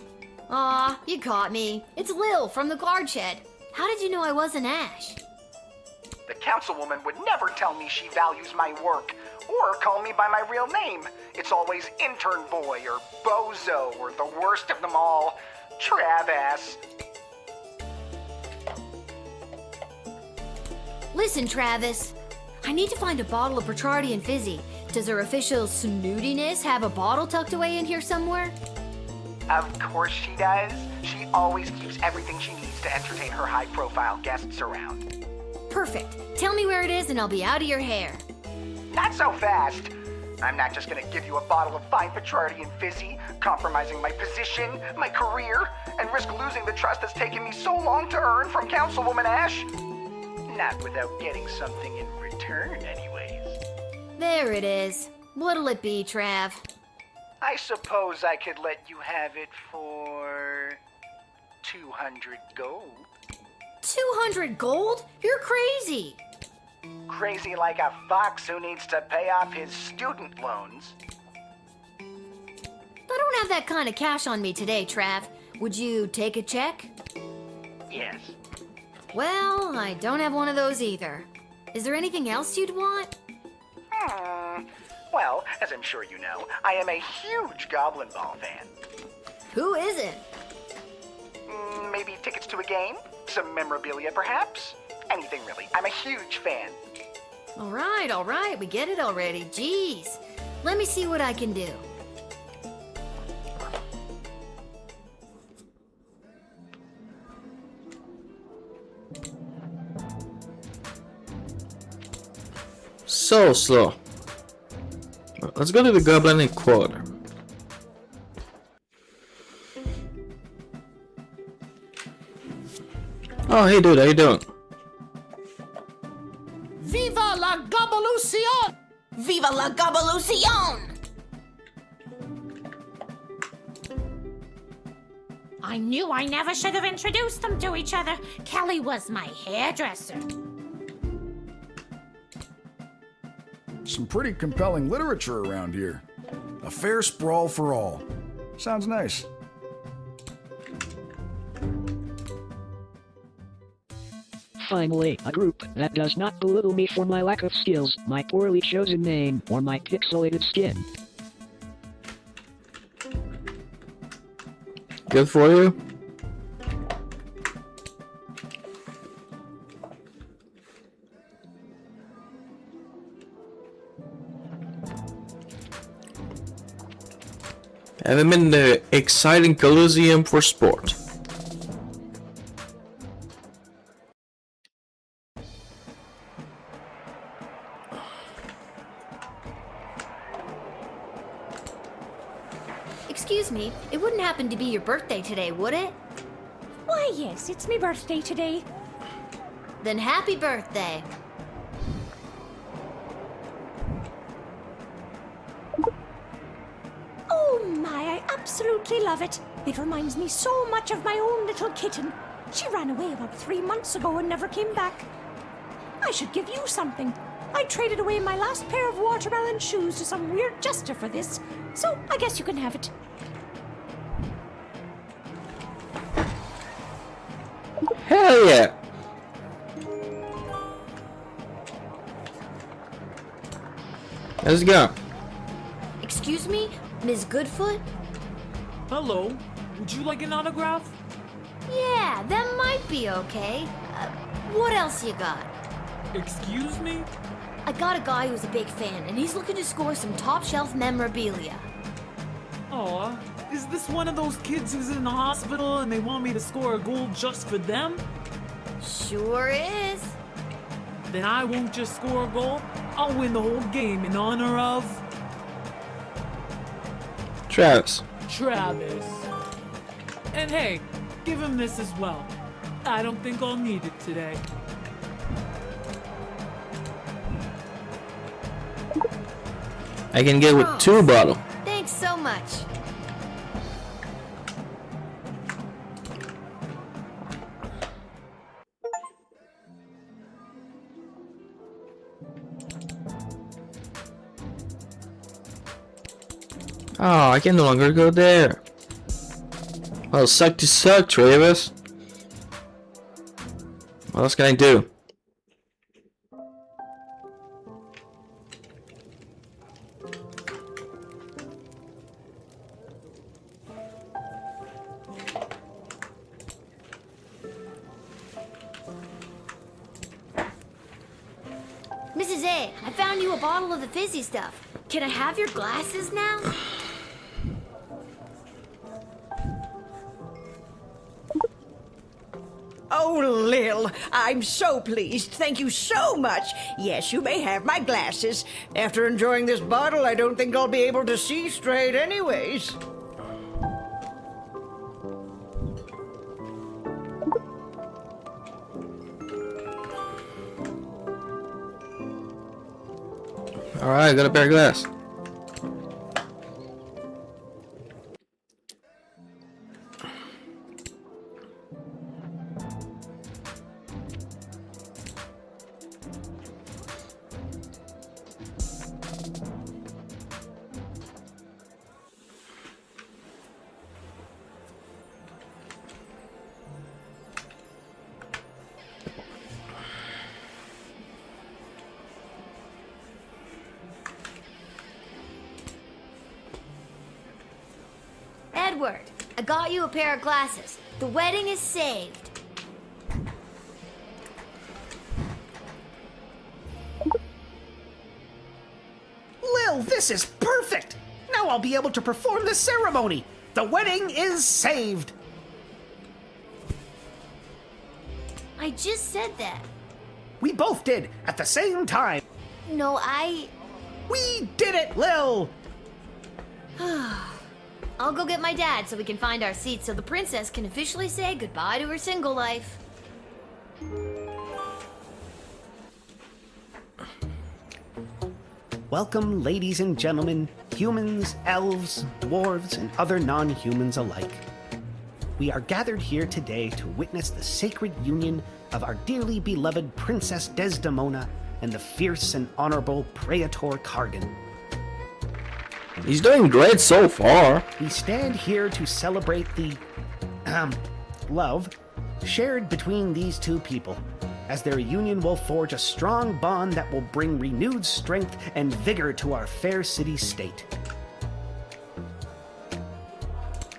Speaker 2: Aw, you caught me. It's Lil from the guard shed. How did you know I wasn't Ash?
Speaker 22: The Councilwoman would never tell me she values my work, or call me by my real name. It's always Intern Boy, or Bozo, or the worst of them all, Trav-ass.
Speaker 2: Listen, Travis. I need to find a bottle of Petrardian fizzy. Does her official snootiness have a bottle tucked away in here somewhere?
Speaker 22: Of course she does. She always keeps everything she needs to entertain her high-profile guests around.
Speaker 2: Perfect. Tell me where it is and I'll be out of your hair.
Speaker 22: Not so fast. I'm not just gonna give you a bottle of fine Petrarchy and Fizzy, compromising my position, my career, and risk losing the trust that's taken me so long to earn from Councilwoman Ash. Not without getting something in return, anyways.
Speaker 2: There it is. What'll it be, Trav?
Speaker 22: I suppose I could let you have it for 200 gold.
Speaker 2: 200 gold? You're crazy.
Speaker 22: Crazy like a fox who needs to pay off his student loans.
Speaker 2: I don't have that kind of cash on me today, Trav. Would you take a check?
Speaker 22: Yes.
Speaker 2: Well, I don't have one of those either. Is there anything else you'd want?
Speaker 22: Well, as I'm sure you know, I am a huge Goblin Ball fan.
Speaker 2: Who isn't?
Speaker 22: Maybe tickets to a game? Some memorabilia, perhaps? Anything, really. I'm a huge fan.
Speaker 2: All right, we get it already. Jeez. Let me see what I can do.
Speaker 1: So slow. Let's go to the Goblin Quarter. Oh, hey dude, how you doing?
Speaker 21: Viva la Gabalucion! Viva la Gabalucion!
Speaker 13: I knew I never should have introduced them to each other. Kelly was my hairdresser.
Speaker 11: Some pretty compelling literature around here. A fair sprawl for all. Sounds nice.
Speaker 12: Finally, a group that does not belittle me for my lack of skills, my poorly chosen name, or my pixelated skin.
Speaker 1: Good for you? And I'm in the exciting Coliseum for sport.
Speaker 2: Excuse me, it wouldn't happen to be your birthday today, would it?
Speaker 9: Why, yes, it's my birthday today.
Speaker 2: Then happy birthday.
Speaker 9: Oh my, I absolutely love it. It reminds me so much of my own little kitten. She ran away about 3 months ago and never came back. I should give you something. I traded away my last pair of watermelon shoes to some weird jester for this, so I guess you can have it.
Speaker 1: Hell yeah! Let's go.
Speaker 2: Excuse me, Ms. Goodfoot?
Speaker 23: Hello. Would you like an autograph?
Speaker 2: Yeah, that might be okay. What else you got?
Speaker 23: Excuse me?
Speaker 2: I got a guy who's a big fan, and he's looking to score some top-shelf memorabilia.
Speaker 23: Aw, is this one of those kids who's in the hospital and they want me to score a goal just for them?
Speaker 2: Sure is.
Speaker 23: Then I won't just score a goal, I'll win the whole game in honor of...
Speaker 1: Travis.
Speaker 23: Travis. And hey, give him this as well. I don't think I'll need it today.
Speaker 1: I can get with 2 bottles.
Speaker 2: Thanks so much.
Speaker 1: Oh, I can no longer go there. Well, suck to suck, Travis. What else can I do?
Speaker 2: Mrs. A, I found you a bottle of the fizzy stuff. Can I have your glasses now?
Speaker 6: Oh, Lil, I'm so pleased. Thank you so much. Yes, you may have my glasses. After enjoying this bottle, I don't think I'll be able to see straight anyways.
Speaker 1: Alright, got a pair of glass.
Speaker 2: Edward, I got you a pair of glasses. The wedding is saved.
Speaker 7: Lil, this is perfect! Now I'll be able to perform the ceremony! The wedding is saved!
Speaker 2: I just said that.
Speaker 7: We both did, at the same time!
Speaker 2: No,
Speaker 7: We did it, Lil!
Speaker 2: I'll go get my dad so we can find our seats so the princess can officially say goodbye to her single life.
Speaker 7: Welcome, ladies and gentlemen, humans, elves, dwarves, and other non-humans alike. We are gathered here today to witness the sacred union of our dearly beloved Princess Desdemona and the fierce and honorable Praetor Kargan.
Speaker 1: He's doing great so far.
Speaker 7: We stand here to celebrate the love shared between these two people, as their union will forge a strong bond that will bring renewed strength and vigor to our fair city-state.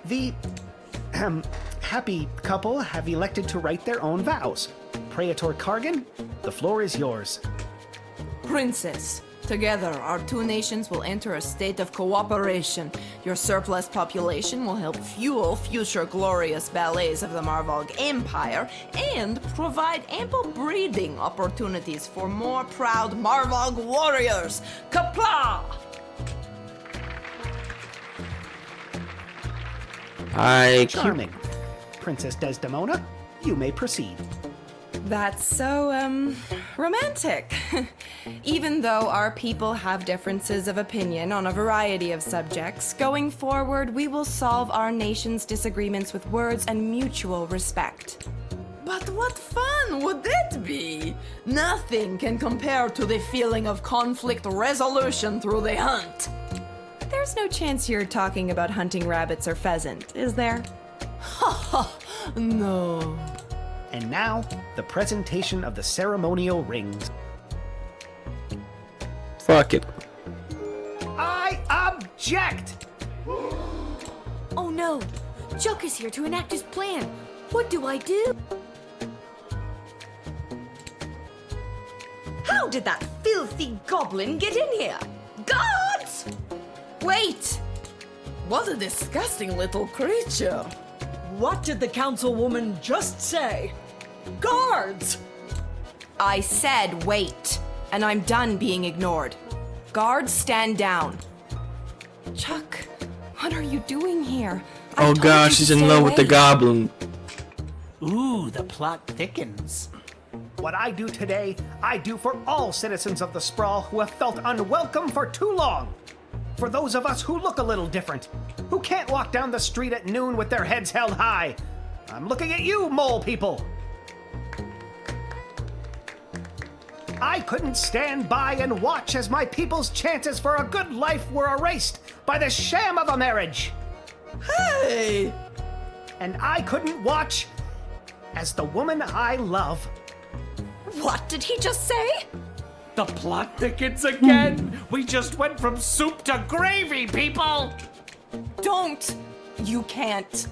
Speaker 7: The happy couple have elected to write their own vows. Praetor Kargan, the floor is yours.
Speaker 10: Princess, together our two nations will enter a state of cooperation. Your surplus population will help fuel future glorious ballets of the Marvog Empire and provide ample breeding opportunities for more proud Marvog warriors. Kapla!
Speaker 7: Charming. Princess Desdemona, you may proceed.
Speaker 10: That's so, romantic. Even though our people have differences of opinion on a variety of subjects, going forward we will solve our nation's disagreements with words and mutual respect. But what fun would it be? Nothing can compare to the feeling of conflict resolution through the hunt. There's no chance you're talking about hunting rabbits or pheasant, is there? Ha ha, no.
Speaker 7: And now, the presentation of the ceremonial rings.
Speaker 1: Fuck it.
Speaker 7: I object!
Speaker 2: Oh no! Chuck is here to enact his plan. What do I do?
Speaker 6: How did that filthy goblin get in here? Guards!
Speaker 10: Wait! What a disgusting little creature!
Speaker 14: What did the councilwoman just say? Guards!
Speaker 10: I said wait, and I'm done being ignored. Guards, stand down. Chuck, what are you doing here? I
Speaker 1: Oh
Speaker 10: told you
Speaker 1: gosh,
Speaker 10: to
Speaker 1: she's in
Speaker 10: stay
Speaker 1: love with the
Speaker 10: away.
Speaker 1: goblin.
Speaker 19: Ooh, the plot thickens.
Speaker 7: What I do today, I do for all citizens of the Sprawl who have felt unwelcome for too long. For those of us who look a little different, who can't walk down the street at noon with their heads held high. I'm looking at you, mole people. I couldn't stand by and watch as my people's chances for a good life were erased by the sham of a marriage.
Speaker 10: Hey!
Speaker 7: And I couldn't watch as the woman I love.
Speaker 10: What did he just say?
Speaker 19: The plot thickens again. We just went from soup to gravy, people.
Speaker 10: Don't! You can't.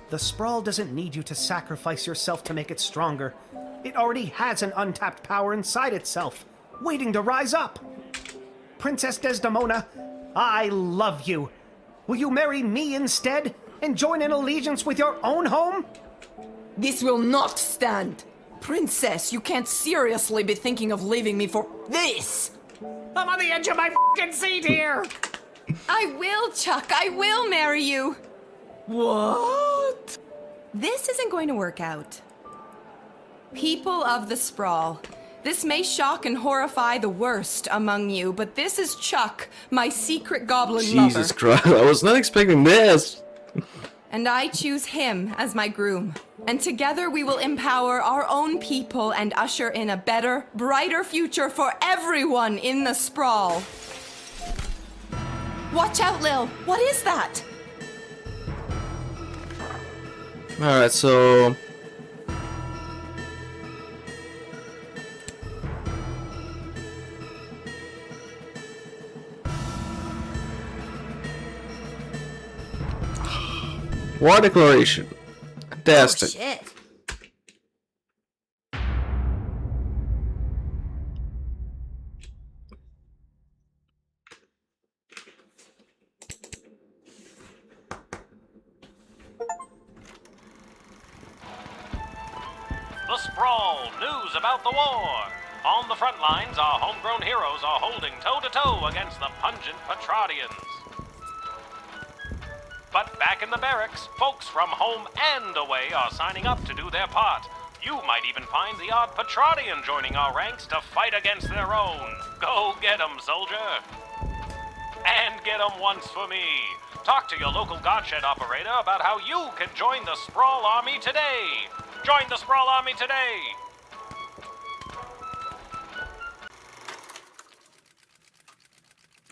Speaker 7: The Sprawl doesn't need you to sacrifice yourself to make it stronger. It already has an untapped power inside itself, waiting to rise up. Princess Desdemona, I love you. Will you marry me instead and join in allegiance with your own home?
Speaker 10: This will not stand. Princess, you can't seriously be thinking of leaving me for this.
Speaker 19: I'm on the edge of my f***ing seat here!
Speaker 10: I will, Chuck. I will marry you. What? This isn't going to work out. People of the Sprawl, this may shock and horrify the worst among you, but this is Chuck, my secret goblin lover.
Speaker 1: Jesus Christ, I was not expecting this.
Speaker 10: And I choose him as my groom. And together we will empower our own people and usher in a better, brighter future for everyone in the Sprawl. Watch out, Lil. What is that?
Speaker 1: Alright, so... War declaration. Fantastic.
Speaker 2: Oh, shit.
Speaker 3: The Sprawl, news about the war. On the front lines, our homegrown heroes are holding toe-to-toe against the pungent Petradians. But back in the barracks, folks from home and away are signing up to do their part. You might even find the odd Petradian joining our ranks to fight against their own. Go get 'em, soldier. And get 'em once for me. Talk to your local Godshed operator about how you can join the Sprawl Army today. Join the Sprawl Army today.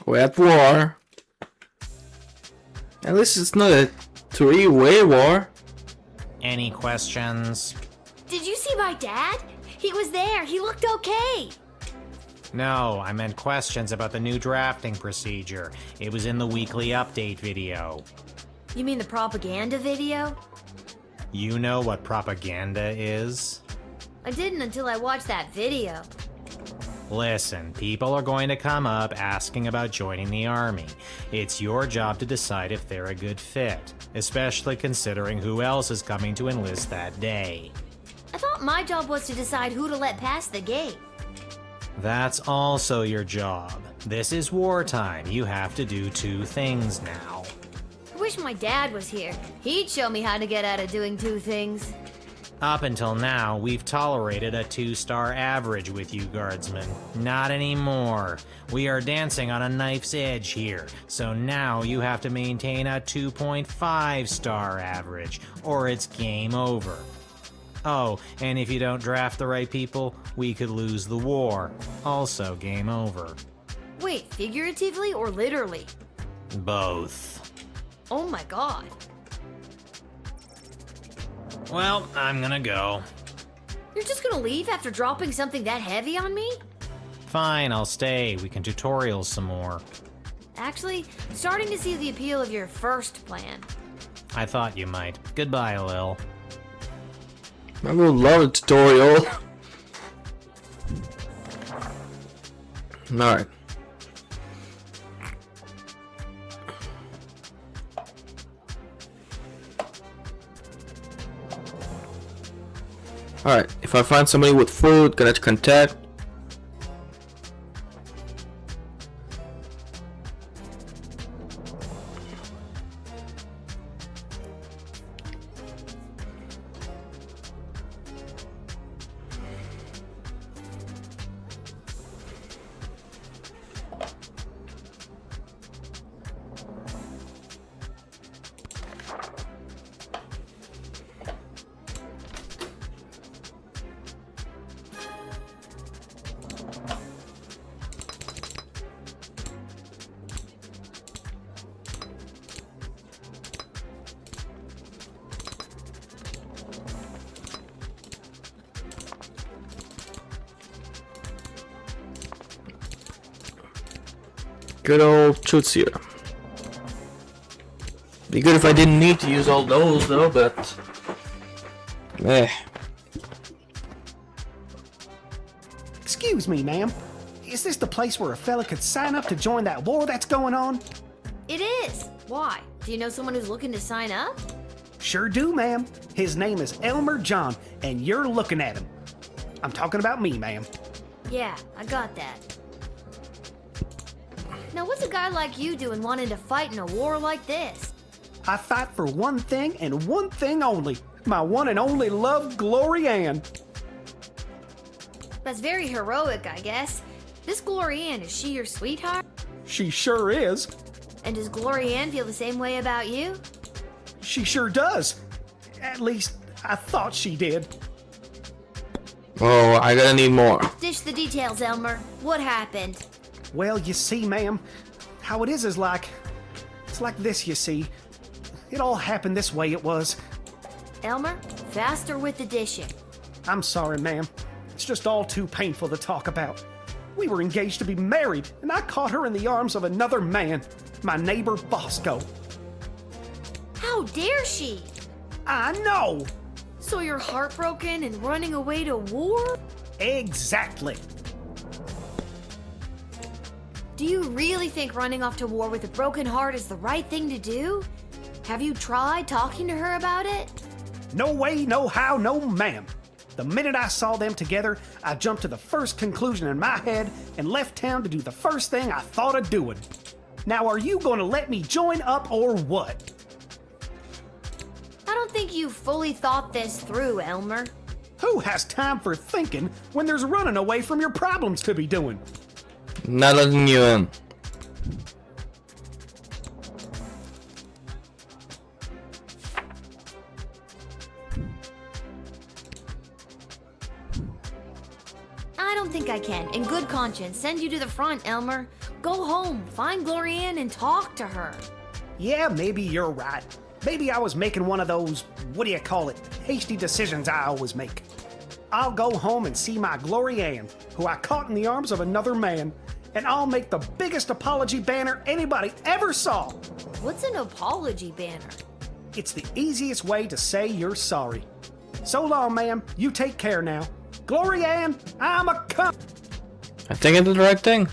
Speaker 1: We're at war. At least it's not a three-way war.
Speaker 3: Any questions?
Speaker 2: Did you see my dad? He was there. He looked okay.
Speaker 3: No, I meant questions about the new drafting procedure. It was in the weekly update video.
Speaker 2: You mean the propaganda video?
Speaker 3: You know what propaganda is?
Speaker 2: I didn't until I watched that video.
Speaker 3: Listen, people are going to come up asking about joining the army. It's your job to decide if they're a good fit, especially considering who else is coming to enlist that day.
Speaker 2: I thought my job was to decide who to let pass the gate.
Speaker 3: That's also your job. This is wartime. You have to do two things now.
Speaker 2: I wish my dad was here. He'd show me how to get out of doing two things.
Speaker 3: Up until now, we've tolerated a 2-star average with you, guardsmen. Not anymore. We are dancing on a knife's edge here, so now you have to maintain a 2.5-star average, or it's game over. Oh, and if you don't draft the right people, we could lose the war. Also game over.
Speaker 2: Wait, figuratively or literally?
Speaker 3: Both.
Speaker 2: Oh my god.
Speaker 3: Well, I'm gonna go.
Speaker 2: You're just gonna leave after dropping something that heavy on me?
Speaker 3: Fine, I'll stay. We can tutorial some more.
Speaker 2: Actually, I'm starting to see the appeal of your first plan.
Speaker 3: I thought you might. Goodbye, Lil.
Speaker 1: I would love a tutorial. Alright. Alright, if I find somebody with food, gonna contact. Good old Chutsia. Be good if I didn't need to use all those though, but...
Speaker 7: Excuse me, ma'am. Is this the place where a fella could sign up to join that war that's going on?
Speaker 2: It is. Why? Do you know someone who's looking to sign up?
Speaker 7: Sure do, ma'am. His name is Elmer John, and you're looking at him. I'm talking about me, ma'am.
Speaker 2: Yeah, I got that. Now, what's a guy like you doing wanting to fight in a war like this?
Speaker 7: I fight for one thing and one thing only. My one and only love, Glory Ann.
Speaker 2: That's very heroic, I guess. This Glory Ann, is she your sweetheart?
Speaker 7: She sure is.
Speaker 2: And does Glory Ann feel the same way about you?
Speaker 7: She sure does. At least, I thought she did.
Speaker 1: Oh, I gotta need more.
Speaker 2: Dish the details, Elmer. What happened?
Speaker 7: Well, you see, ma'am, how it is it's like this, you see. It all happened this way it was.
Speaker 2: Elmer, faster with the dishing.
Speaker 7: I'm sorry, ma'am. It's just all too painful to talk about. We were engaged to be married, and I caught her in the arms of another man, my neighbor Bosco.
Speaker 2: How dare she?
Speaker 7: I know!
Speaker 2: So you're heartbroken and running away to war?
Speaker 7: Exactly.
Speaker 2: Do you really think running off to war with a broken heart is the right thing to do? Have you tried talking to her about it?
Speaker 7: No way, no how, no ma'am. The minute I saw them together, I jumped to the first conclusion in my head and left town to do the first thing I thought of doing. Now, are you going to let me join up or what?
Speaker 2: I don't think you fully thought this through, Elmer.
Speaker 7: Who has time for thinking when there's running away from your problems to be doing?
Speaker 1: Not letting you in.
Speaker 2: I don't think I can, in good conscience, send you to the front, Elmer. Go home, find Glory Ann, and talk to her.
Speaker 7: Yeah, maybe you're right. Maybe I was making one of those, hasty decisions I always make. I'll go home and see my Glory Ann, who I caught in the arms of another man, and I'll make the biggest apology banner anybody ever saw.
Speaker 2: What's an apology banner?
Speaker 7: It's the easiest way to say you're sorry. So long, ma'am. You take care now. Glory Ann, I'm a cum.
Speaker 1: I think I did the right thing.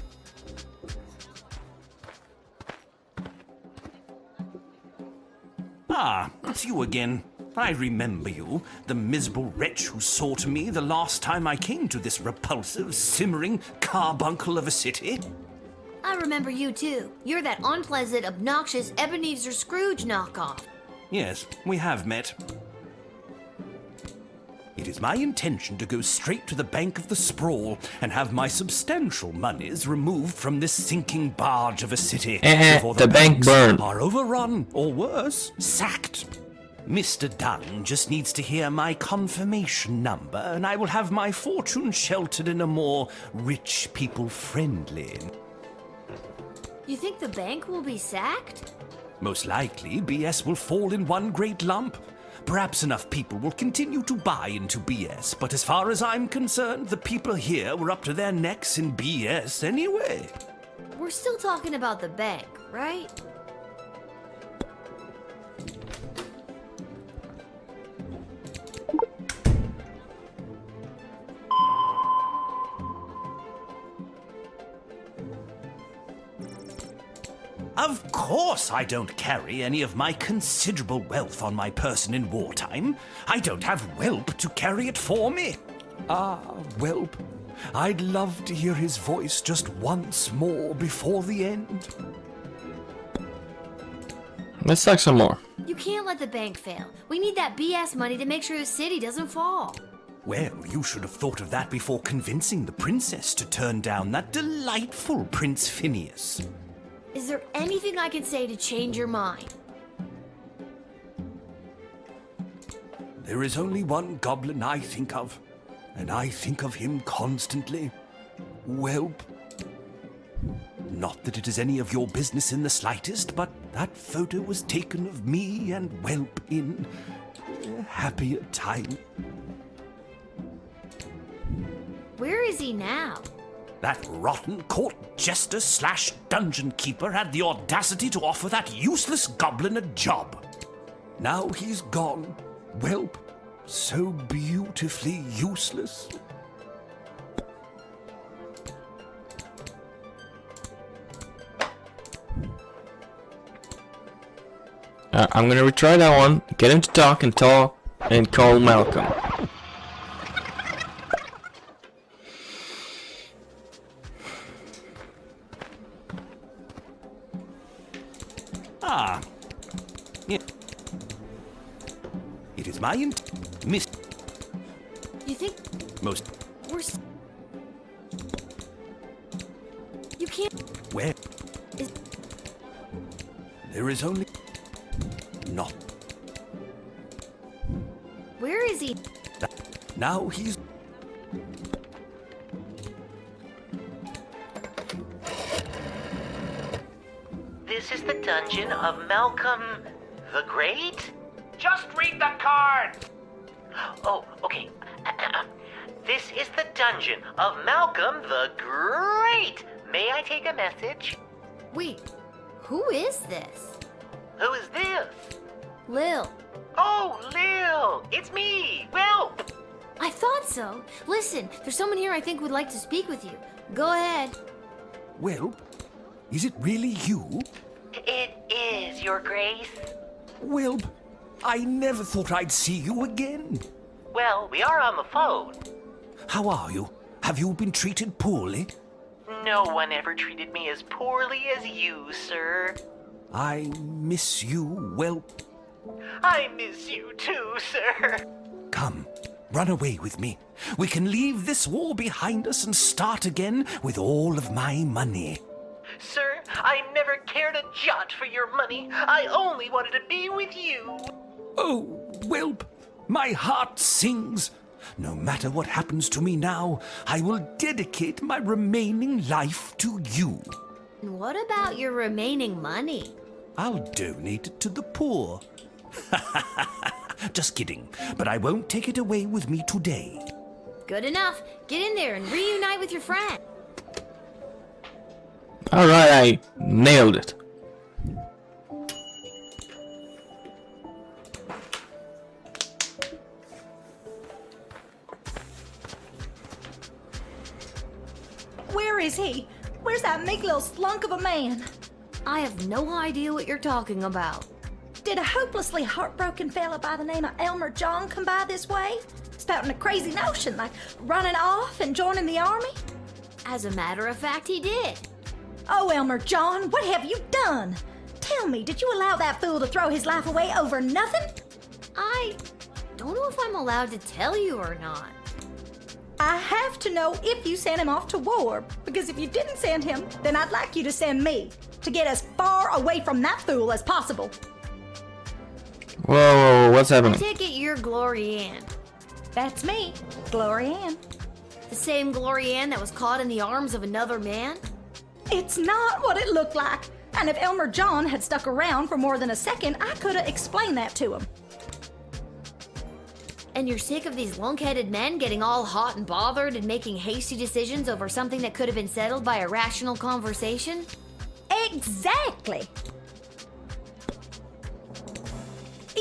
Speaker 18: Ah, it's you again. I remember you, the miserable wretch who saw to me the last time I came to this repulsive, simmering carbuncle of a city.
Speaker 2: I remember you too. You're that unpleasant, obnoxious Ebenezer Scrooge knockoff.
Speaker 18: Yes, we have met. It is my intention to go straight to the bank of the sprawl and have my substantial monies removed from this sinking barge of a city before
Speaker 1: the bank burned.
Speaker 18: Are overrun, or worse, sacked. Mr. Dunn just needs to hear my confirmation number, and I will have my fortune sheltered in a more rich people friendly.
Speaker 2: You think the bank will be sacked?
Speaker 18: Most likely, BS will fall in one great lump. Perhaps enough people will continue to buy into BS, but as far as I'm concerned, the people here were up to their necks in BS anyway.
Speaker 2: We're still talking about the bank, right?
Speaker 18: Of course I don't carry any of my considerable wealth on my person in wartime. I don't have Whelp to carry it for me. Ah, Whelp. I'd love to hear his voice just once more before the end.
Speaker 1: Let's talk some more.
Speaker 2: You can't let the bank fail. We need that BS money to make sure the city doesn't fall.
Speaker 18: Well, you should have thought of that before convincing the princess to turn down that delightful Prince Phineas.
Speaker 2: Is there anything I can say to change your mind?
Speaker 18: There is only one goblin I think of, and I think of him constantly. Whelp. Not that it is any of your business in the slightest, but that photo was taken of me and Whelp in a happier time.
Speaker 2: Where is he now?
Speaker 18: That rotten court jester / dungeon keeper had the audacity to offer that useless goblin a job. Now he's gone. Whelp, so beautifully useless.
Speaker 1: I'm gonna retry that one, get him to talk and call Malcolm.
Speaker 18: Ah. Yeah. It is my miss.
Speaker 2: You think
Speaker 18: Most.
Speaker 2: we're... You can't...
Speaker 18: Where?
Speaker 2: Is...
Speaker 18: There is only. Not.
Speaker 2: Where is he?
Speaker 18: Now he's.
Speaker 20: This is the dungeon of Malcolm the Great?
Speaker 5: Just read the card!
Speaker 20: Oh, okay. This is the dungeon of Malcolm the Great. May I take a message?
Speaker 2: Wait, who is this?
Speaker 20: Who is this?
Speaker 2: Lil.
Speaker 20: Oh, Lil! It's me, Will!
Speaker 2: I thought so. Listen, there's someone here I think would like to speak with you. Go ahead.
Speaker 18: Well, is it really you?
Speaker 20: It is, Your Grace.
Speaker 18: Well, I never thought I'd see you again.
Speaker 20: Well, we are on the phone.
Speaker 18: How are you? Have you been treated poorly?
Speaker 20: No one ever treated me as poorly as you, sir.
Speaker 18: I miss you, well.
Speaker 20: I miss you too, sir.
Speaker 18: Come, run away with me. We can leave this war behind us and start again with all of my money.
Speaker 20: Sir, I never cared a jot for your money. I only wanted to be with you.
Speaker 18: Oh, Whelp, my heart sings. No matter what happens to me now, I will dedicate my remaining life to you.
Speaker 2: What about your remaining money?
Speaker 18: I'll donate it to the poor. Just kidding, but I won't take it away with me today.
Speaker 2: Good enough. Get in there and reunite with your friend.
Speaker 1: Alright, I nailed it.
Speaker 6: Where is he? Where's that meek little slunk of a man?
Speaker 2: I have no idea what you're talking about.
Speaker 6: Did a hopelessly heartbroken fella by the name of Elmer John come by this way? Spouting a crazy notion like running off and joining the army?
Speaker 2: As a matter of fact, he did.
Speaker 6: Oh, Elmer John, what have you done? Tell me, did you allow that fool to throw his life away over nothing?
Speaker 2: I don't know if I'm allowed to tell you or not.
Speaker 6: I have to know if you sent him off to war, because if you didn't send him, then I'd like you to send me, to get as far away from that fool as possible.
Speaker 1: Whoa, what's
Speaker 2: I
Speaker 1: happening?
Speaker 2: take it you're Glory Ann.
Speaker 6: That's me, Glory Ann.
Speaker 2: The same Glory Ann that was caught in the arms of another man?
Speaker 6: It's not what it looked like. And if Elmer John had stuck around for more than a second, I could have explained that to him.
Speaker 2: And you're sick of these lunk-headed men getting all hot and bothered and making hasty decisions over something that could have been settled by a rational conversation?
Speaker 6: Exactly.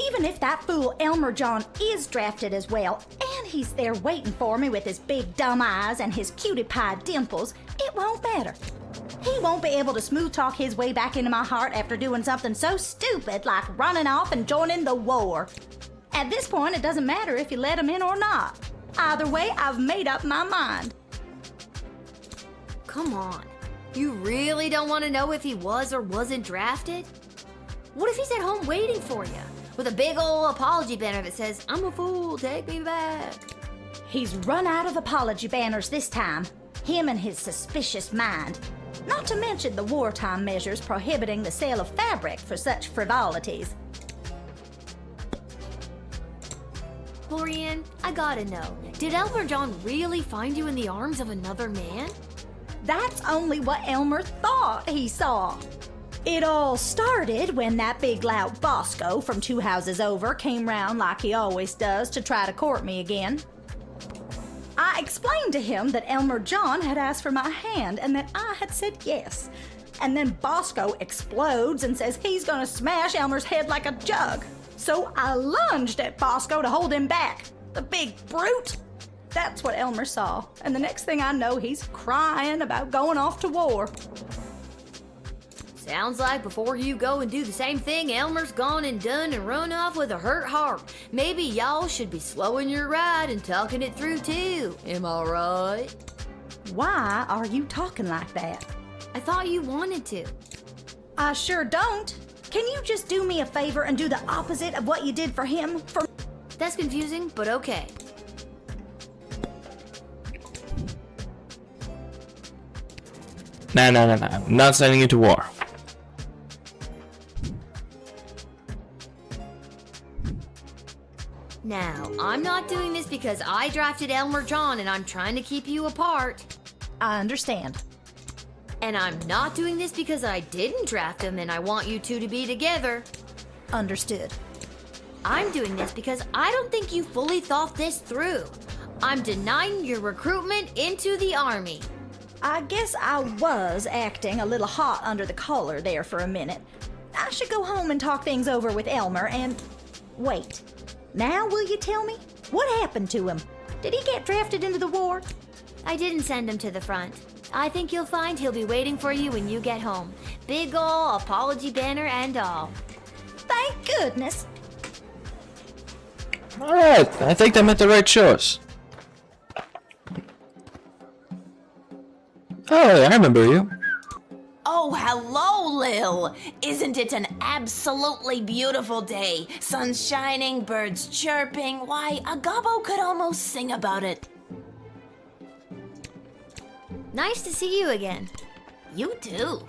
Speaker 6: Even if that fool Elmer John is drafted as well, and he's there waiting for me with his big dumb eyes and his cutie pie dimples, it won't matter. He won't be able to smooth talk his way back into my heart after doing something so stupid like running off and joining the war. At this point, it doesn't matter if you let him in or not. Either way, I've made up my mind.
Speaker 2: Come on. You really don't want to know if he was or wasn't drafted? What if he's at home waiting for you? With a big ol' apology banner that says, "I'm a fool, take me back."
Speaker 6: He's run out of apology banners this time. Him and his suspicious mind. Not to mention the wartime measures prohibiting the sale of fabric for such frivolities.
Speaker 2: Glory Ann, I gotta know, did Elmer John really find you in the arms of another man?
Speaker 6: That's only what Elmer thought he saw. It all started when that big loud Bosco from 2 houses over came round like he always does to try to court me again. I explained to him that Elmer John had asked for my hand and that I had said yes. And then Bosco explodes and says he's gonna smash Elmer's head like a jug. So I lunged at Bosco to hold him back. The big brute! That's what Elmer saw. And the next thing I know, he's crying about going off to war.
Speaker 2: Sounds like before you go and do the same thing, Elmer's gone and done and run off with a hurt heart. Maybe y'all should be slowing your ride and talking it through too. Am I right?
Speaker 8: Why are you talking like that?
Speaker 2: I thought you wanted to.
Speaker 8: I sure don't. Can you just do me a favor and do the opposite of what you did for him?
Speaker 2: That's confusing, but okay.
Speaker 1: No. I'm not sending you to war.
Speaker 2: Now, I'm not doing this because I drafted Elmer John and I'm trying to keep you apart.
Speaker 8: I understand.
Speaker 2: And I'm not doing this because I didn't draft him and I want you two to be together.
Speaker 8: Understood.
Speaker 2: I'm doing this because I don't think you fully thought this through. I'm denying your recruitment into the army.
Speaker 8: I guess I was acting a little hot under the collar there for a minute. I should go home and talk things over with Elmer and... Wait. Now will you tell me? What happened to him? Did he get drafted into the war?
Speaker 2: I didn't send him to the front. I think you'll find he'll be waiting for you when you get home. Big ol' apology banner and all.
Speaker 8: Thank goodness.
Speaker 1: Alright, I think I made the right choice. Oh, I remember you.
Speaker 10: Oh, hello, Lil! Isn't it an absolutely beautiful day? Sun's shining, birds chirping. Why, a gobbo could almost sing about it.
Speaker 2: Nice to see you again.
Speaker 10: You too.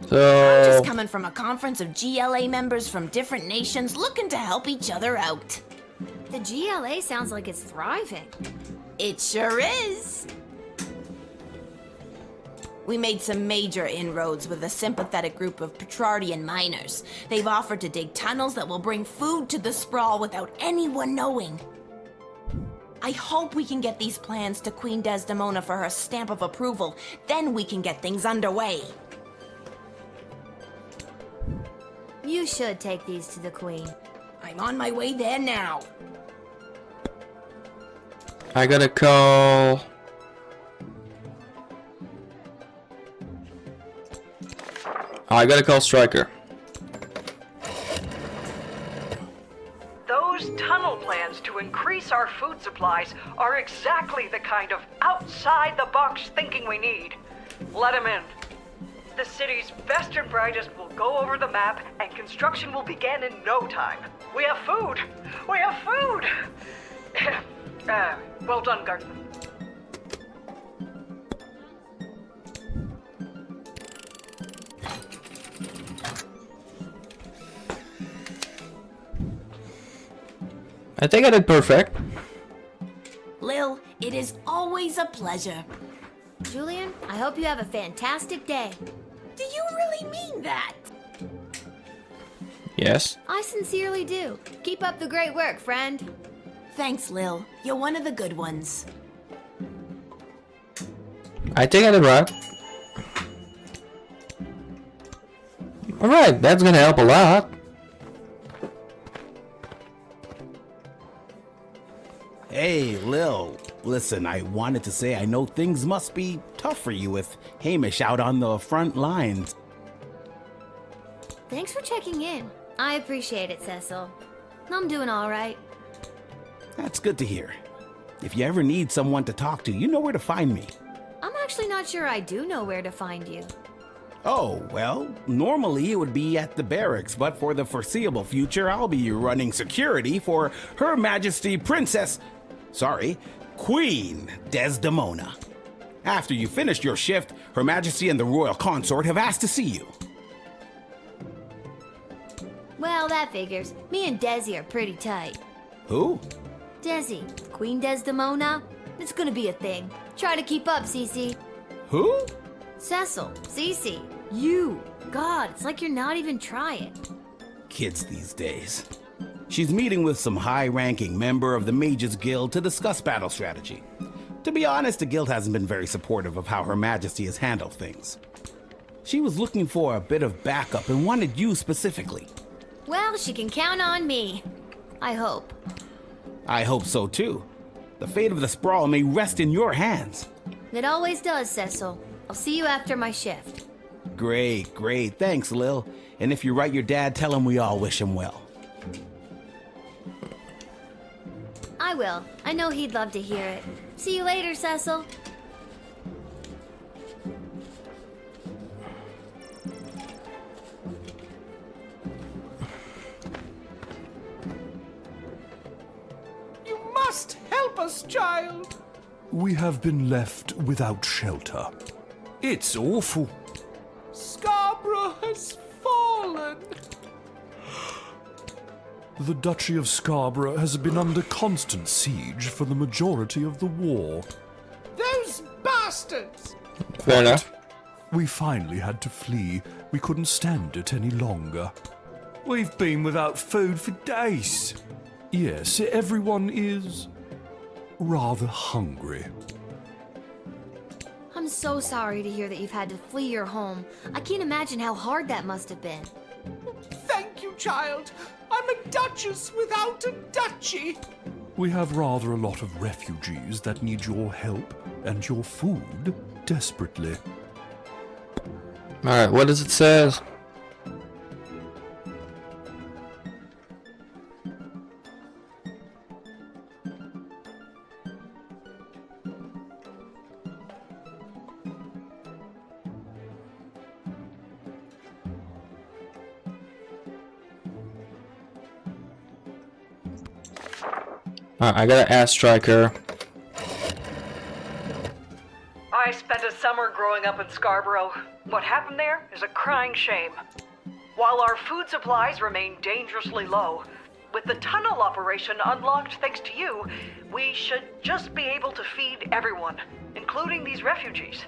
Speaker 10: I'm
Speaker 1: So...
Speaker 10: just coming from a conference of GLA members from different nations looking to help each other out.
Speaker 2: The GLA sounds like it's thriving.
Speaker 10: It sure is. We made some major inroads with a sympathetic group of Petrardian miners. They've offered to dig tunnels that will bring food to the sprawl without anyone knowing. I hope we can get these plans to Queen Desdemona for her stamp of approval. Then we can get things underway.
Speaker 2: You should take these to the Queen.
Speaker 10: I'm on my way there now.
Speaker 1: I gotta call... I gotta call Stryker.
Speaker 16: Those tunnel plans to increase our food supplies are exactly the kind of outside-the-box thinking we need. Let him in. The city's best and brightest will go over the map, and construction will begin in no time. We have food! We have food! Well done, guardsman.
Speaker 1: I think I did perfect.
Speaker 10: Lil, it is always a pleasure.
Speaker 2: Julian, I hope you have a fantastic day.
Speaker 10: Do you really mean that?
Speaker 1: Yes.
Speaker 2: I sincerely do. Keep up the great work, friend.
Speaker 10: Thanks, Lil. You're one of the good ones.
Speaker 1: I think I did right. Alright, that's gonna help a lot.
Speaker 4: Hey, Lil. Listen, I wanted to say I know things must be tough for you with Hamish out on the front lines.
Speaker 2: Thanks for checking in. I appreciate it, Cecil. I'm doing all right.
Speaker 4: That's good to hear. If you ever need someone to talk to, you know where to find me.
Speaker 2: I'm actually not sure I do know where to find you.
Speaker 4: Oh, well, normally it would be at the barracks, but for the foreseeable future, I'll be running security for Her Majesty Queen Desdemona. After you finish your shift, Her Majesty and the Royal Consort have asked to see you.
Speaker 2: Well, that figures. Me and Desi are pretty tight.
Speaker 4: Who?
Speaker 2: Desi, Queen Desdemona. It's gonna be a thing. Try to keep up, Cece.
Speaker 4: Who?
Speaker 2: Cecil, Cece, you. God, it's like you're not even trying.
Speaker 4: Kids these days. She's meeting with some high-ranking member of the Mages Guild to discuss battle strategy. To be honest, the guild hasn't been very supportive of how Her Majesty has handled things. She was looking for a bit of backup and wanted you specifically.
Speaker 2: Well, she can count on me. I hope.
Speaker 4: I hope so too. The fate of the sprawl may rest in your hands.
Speaker 2: It always does, Cecil. I'll see you after my shift.
Speaker 4: Great, great. Thanks, Lil. And if you write your dad, tell him we all wish him well.
Speaker 2: I will. I know he'd love to hear it. See you later, Cecil.
Speaker 19: You must help us, child.
Speaker 15: We have been left without shelter. It's awful.
Speaker 19: Scarborough has fallen.
Speaker 15: The Duchy of Scarborough has been under constant siege for the majority of the war.
Speaker 19: Those bastards!
Speaker 1: Fair enough.
Speaker 15: We finally had to flee. We couldn't stand it any longer. We've been without food for days. Yes, everyone is rather hungry.
Speaker 2: I'm so sorry to hear that you've had to flee your home. I can't imagine how hard that must have been.
Speaker 19: Thank you, child. I'm a duchess without a duchy.
Speaker 15: We have rather a lot of refugees that need your help and your food desperately.
Speaker 1: Alright, what does it say? I gotta ask Striker.
Speaker 16: I spent a summer growing up in Scarborough. What happened there is a crying shame. While our food supplies remain dangerously low, with the tunnel operation unlocked thanks to you, we should just be able to feed everyone, including these refugees.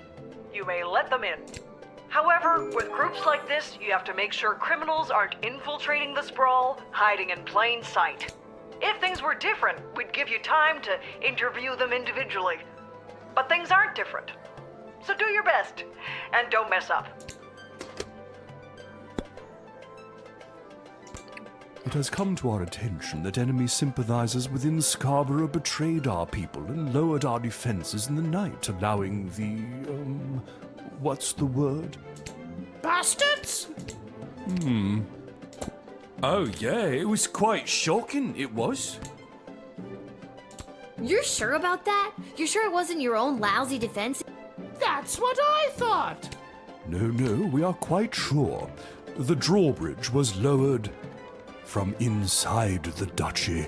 Speaker 16: You may let them in. However, with groups like this, you have to make sure criminals aren't infiltrating the sprawl, hiding in plain sight. If things were different, we'd give you time to interview them individually. But things aren't different. So do your best, and don't mess up.
Speaker 15: It has come to our attention that enemy sympathizers within Scarborough betrayed our people and lowered our defenses in the night, allowing the, what's the word?
Speaker 19: Bastards?
Speaker 15: Oh yeah, it was quite shocking, it was.
Speaker 2: You're sure about that? You're sure it wasn't your own lousy defense?
Speaker 19: That's what I thought.
Speaker 15: No, we are quite sure. The drawbridge was lowered from inside the duchy.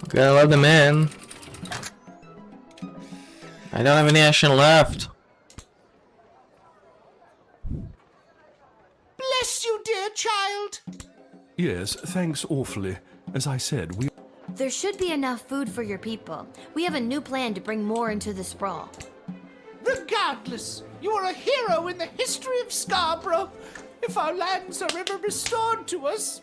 Speaker 1: Gotta let them in. I don't have any action left.
Speaker 19: Bless you, dear child.
Speaker 15: Yes, thanks awfully. As I said, we...
Speaker 2: There should be enough food for your people. We have a new plan to bring more into the sprawl.
Speaker 19: Regardless, you are a hero in the history of Scarborough. If our lands are ever restored to us.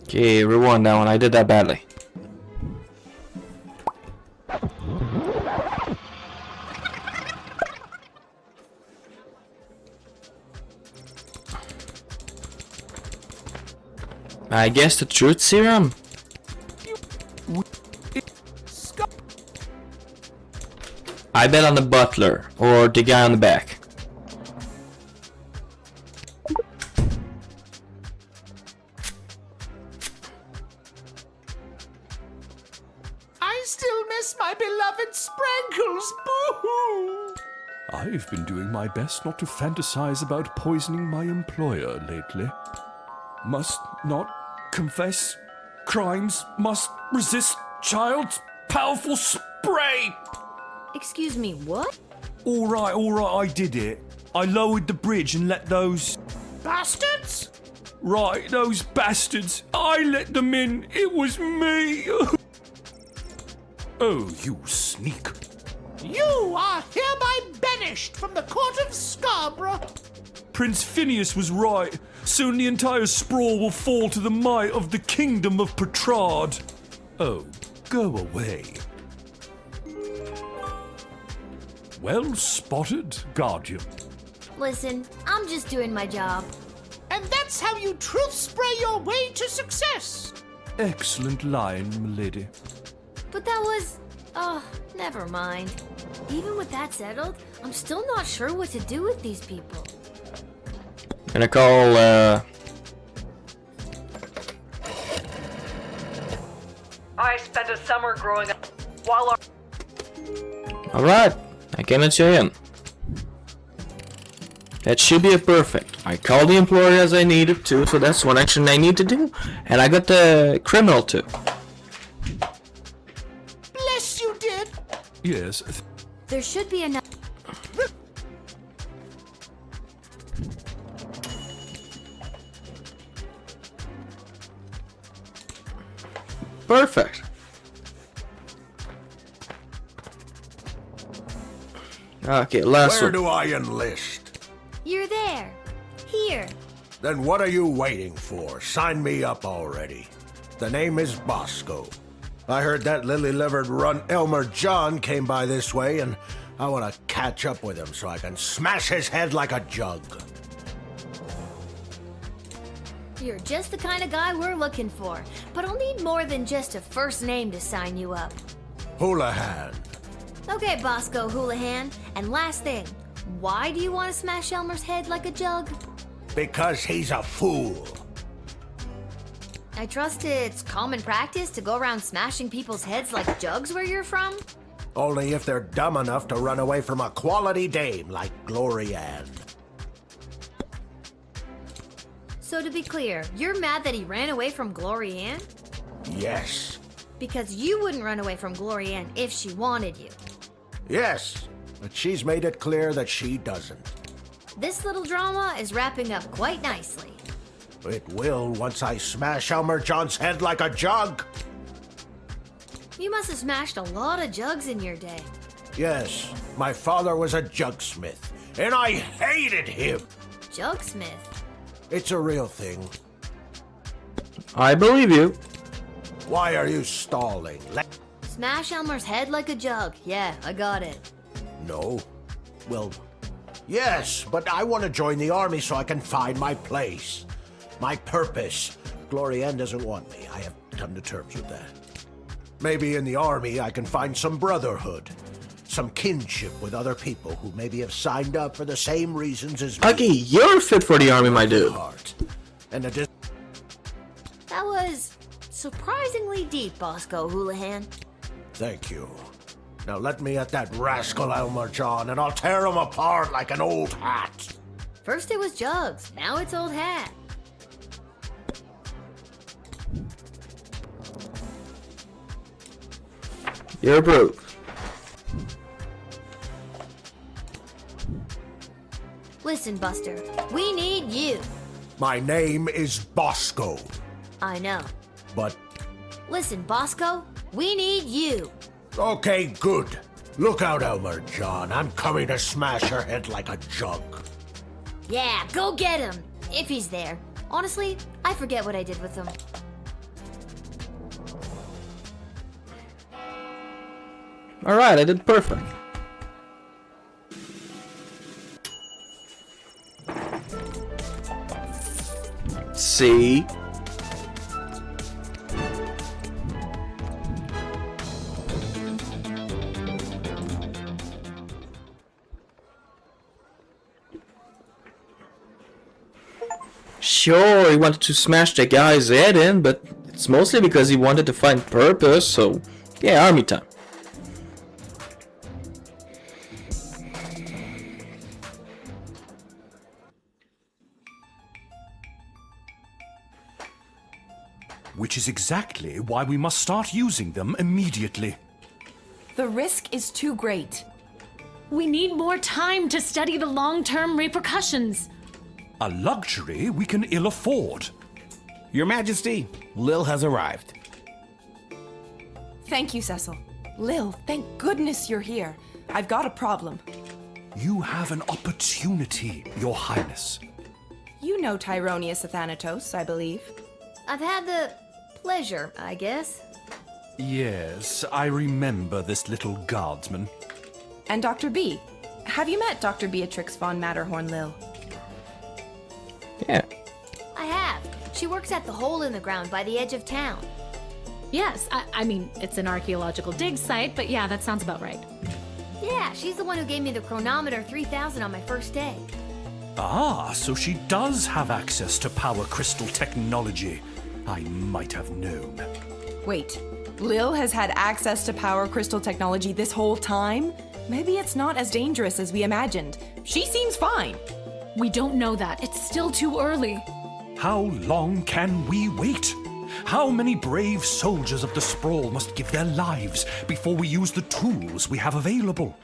Speaker 1: Okay, rewind that one. I did that badly. I guess the truth serum? I bet on the butler or the guy on the back.
Speaker 19: I still miss my beloved Sprankles. Boo-hoo!
Speaker 15: I've been doing my best not to fantasize about poisoning my employer lately. Must not confess crimes, must resist child's powerful spray!
Speaker 2: Excuse me, what?
Speaker 15: Alright, I did it. I lowered the bridge and let those...
Speaker 19: Bastards?
Speaker 15: Right, those bastards. I let them in. It was me. Oh, you sneak.
Speaker 19: You are hereby banished from the court of Scarborough.
Speaker 15: Prince Phineas was right. Soon the entire sprawl will fall to the might of the kingdom of Petrard. Oh, go away. Well spotted, Guardian.
Speaker 2: Listen, I'm just doing my job.
Speaker 17: And that's how you truth spray your way to success.
Speaker 15: Excellent line, milady.
Speaker 2: But that was... Oh, never mind. Even with that settled, I'm still not sure what to do with these people.
Speaker 1: Gonna call,
Speaker 16: I spent a summer growing up while our...
Speaker 1: Alright, I can let you in. That should be a perfect. I called the employer as I needed to, so that's one action I need to do. And I got the criminal too.
Speaker 17: Bless you did.
Speaker 15: Yes.
Speaker 2: There should be enough...
Speaker 1: Perfect. Okay, last
Speaker 21: Where
Speaker 1: one.
Speaker 21: do I enlist?
Speaker 2: You're there. Here.
Speaker 21: Then what are you waiting for? Sign me up already. The name is Bosco. I heard that lily-livered runt Elmer John came by this way, and I want to catch up with him so I can smash his head like a jug.
Speaker 2: You're just the kind of guy we're looking for. But I'll need more than just a first name to sign you up.
Speaker 21: Houlihan.
Speaker 2: Okay, Bosco Houlihan. And last thing, why do you want to smash Elmer's head like a jug?
Speaker 21: Because he's a fool.
Speaker 2: I trust it's common practice to go around smashing people's heads like jugs where you're from?
Speaker 21: Only if they're dumb enough to run away from a quality dame like Glory Ann.
Speaker 2: So to be clear, you're mad that he ran away from Glory Ann?
Speaker 21: Yes.
Speaker 2: Because you wouldn't run away from Glory Ann if she wanted you.
Speaker 21: Yes, but she's made it clear that she doesn't.
Speaker 2: This little drama is wrapping up quite nicely.
Speaker 21: It will once I smash Elmer John's head like a jug.
Speaker 2: You must have smashed a lot of jugs in your day.
Speaker 21: Yes, my father was a jugsmith, and I hated him.
Speaker 2: Jugsmith?
Speaker 21: It's a real thing.
Speaker 1: I believe you.
Speaker 21: Why are you stalling?
Speaker 2: Smash Elmer's head like a jug. Yeah, I got it.
Speaker 21: No. Well, yes, but I want to join the army so I can find my place. My purpose. Glory Ann doesn't want me. I have come to terms with that. Maybe in the army I can find some brotherhood. Some kinship with other people who maybe have signed up for the same reasons as me.
Speaker 1: Okay, you're fit for the army, my dude.
Speaker 21: And a
Speaker 2: That was surprisingly deep, Bosco Houlihan.
Speaker 21: Thank you. Now let me at that rascal Elmer John, and I'll tear him apart like an old hat.
Speaker 2: First it was jugs, now it's old hat.
Speaker 1: You're approved.
Speaker 2: Listen, Buster, we need you.
Speaker 21: My name is Bosco,
Speaker 2: I know.
Speaker 21: but...
Speaker 2: Listen, Bosco, we need you.
Speaker 21: Okay, good. Look out, Elmer John. I'm coming to smash her head like a jug.
Speaker 2: Yeah, go get him, if he's there. Honestly, I forget what I did with him.
Speaker 1: Alright, I did perfect. See? Sure, he wanted to smash the guy's head in, but it's mostly because he wanted to find purpose, so yeah, army time.
Speaker 15: Which is exactly why we must start using them immediately.
Speaker 10: The risk is too great.
Speaker 13: We need more time to study the long-term repercussions.
Speaker 15: A luxury we can ill afford.
Speaker 4: Your Majesty, Lil has arrived.
Speaker 10: Thank you, Cecil. Lil, thank goodness you're here. I've got a problem.
Speaker 15: You have an opportunity, Your Highness.
Speaker 10: You know Tyronius Athanatos, I believe.
Speaker 2: I've had the pleasure, I guess.
Speaker 15: Yes, I remember this little guardsman.
Speaker 10: And Dr. B. Have you met Dr. Beatrix von Matterhorn, Lil?
Speaker 1: Yeah.
Speaker 2: I have. She works at the hole in the ground by the edge of town.
Speaker 13: Yes, I mean, it's an archaeological dig site, but yeah, that sounds about right.
Speaker 2: Yeah, she's the one who gave me the chronometer 3000 on my first day.
Speaker 15: Ah, so she does have access to power crystal technology. I might have known.
Speaker 10: Wait, Lil has had access to power crystal technology this whole time? Maybe it's not as dangerous as we imagined. She seems fine.
Speaker 13: We don't know that. It's still too early.
Speaker 15: How long can we wait? How many brave soldiers of the Sprawl must give their lives before we use the tools we have available?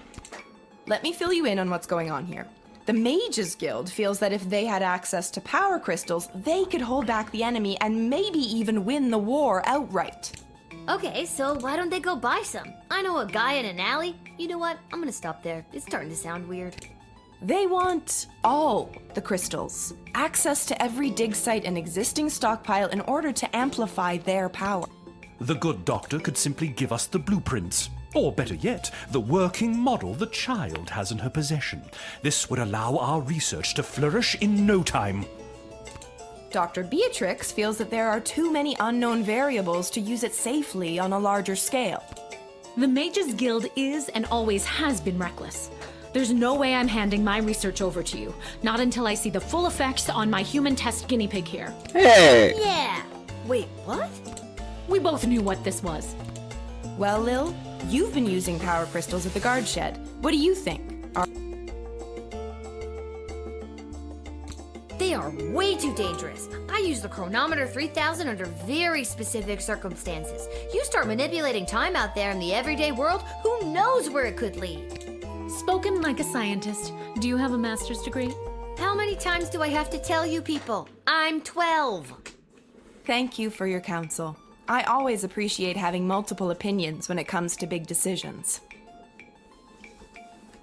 Speaker 10: Let me fill you in on what's going on here. The Mages Guild feels that if they had access to power crystals, they could hold back the enemy and maybe even win the war outright.
Speaker 2: Okay, so why don't they go buy some? I know a guy in an alley. You know what? I'm gonna stop there. It's starting to sound weird.
Speaker 10: They want all the crystals. Access to every dig site and existing stockpile in order to amplify their power.
Speaker 15: The good doctor could simply give us the blueprints. Or better yet, the working model the child has in her possession. This would allow our research to flourish in no time.
Speaker 10: Dr. Beatrix feels that there are too many unknown variables to use it safely on a larger scale.
Speaker 13: The Mages Guild is and always has been reckless. There's no way I'm handing my research over to you. Not until I see the full effects on my human test guinea pig here.
Speaker 1: Hey!
Speaker 2: Yeah! Wait, what?
Speaker 13: We both knew what this was.
Speaker 10: Well, Lil, you've been using power crystals at the guard shed. What do you think?
Speaker 2: They are way too dangerous. I use the chronometer 3000 under very specific circumstances. You start manipulating time out there in the everyday world, who knows where it could lead?
Speaker 13: Spoken like a scientist. Do you have a master's degree?
Speaker 2: How many times do I have to tell you people? I'm 12.
Speaker 10: Thank you for your counsel. I always appreciate having multiple opinions when it comes to big decisions.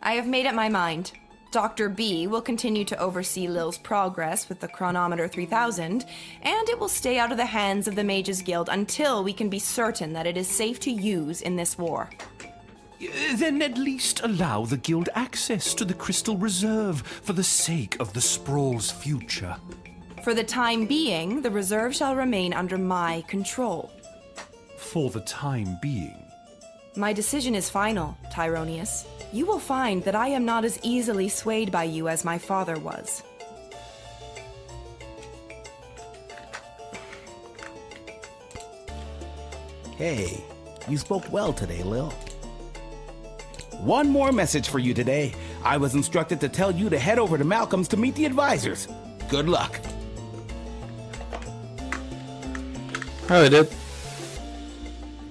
Speaker 10: I have made up my mind. Dr. B will continue to oversee Lil's progress with the chronometer 3000, and it will stay out of the hands of the Mages Guild until we can be certain that it is safe to use in this war.
Speaker 15: Then at least allow the guild access to the crystal reserve for the sake of the Sprawl's future.
Speaker 10: For the time being, the reserve shall remain under my control.
Speaker 15: For the time being.
Speaker 10: My decision is final, Tyronius. You will find that I am not as easily swayed by you as my father was.
Speaker 4: Hey, you spoke well today, Lil. One more message for you today. I was instructed to tell you to head over to Malcolm's to meet the advisors. Good luck.
Speaker 1: Oh, dude.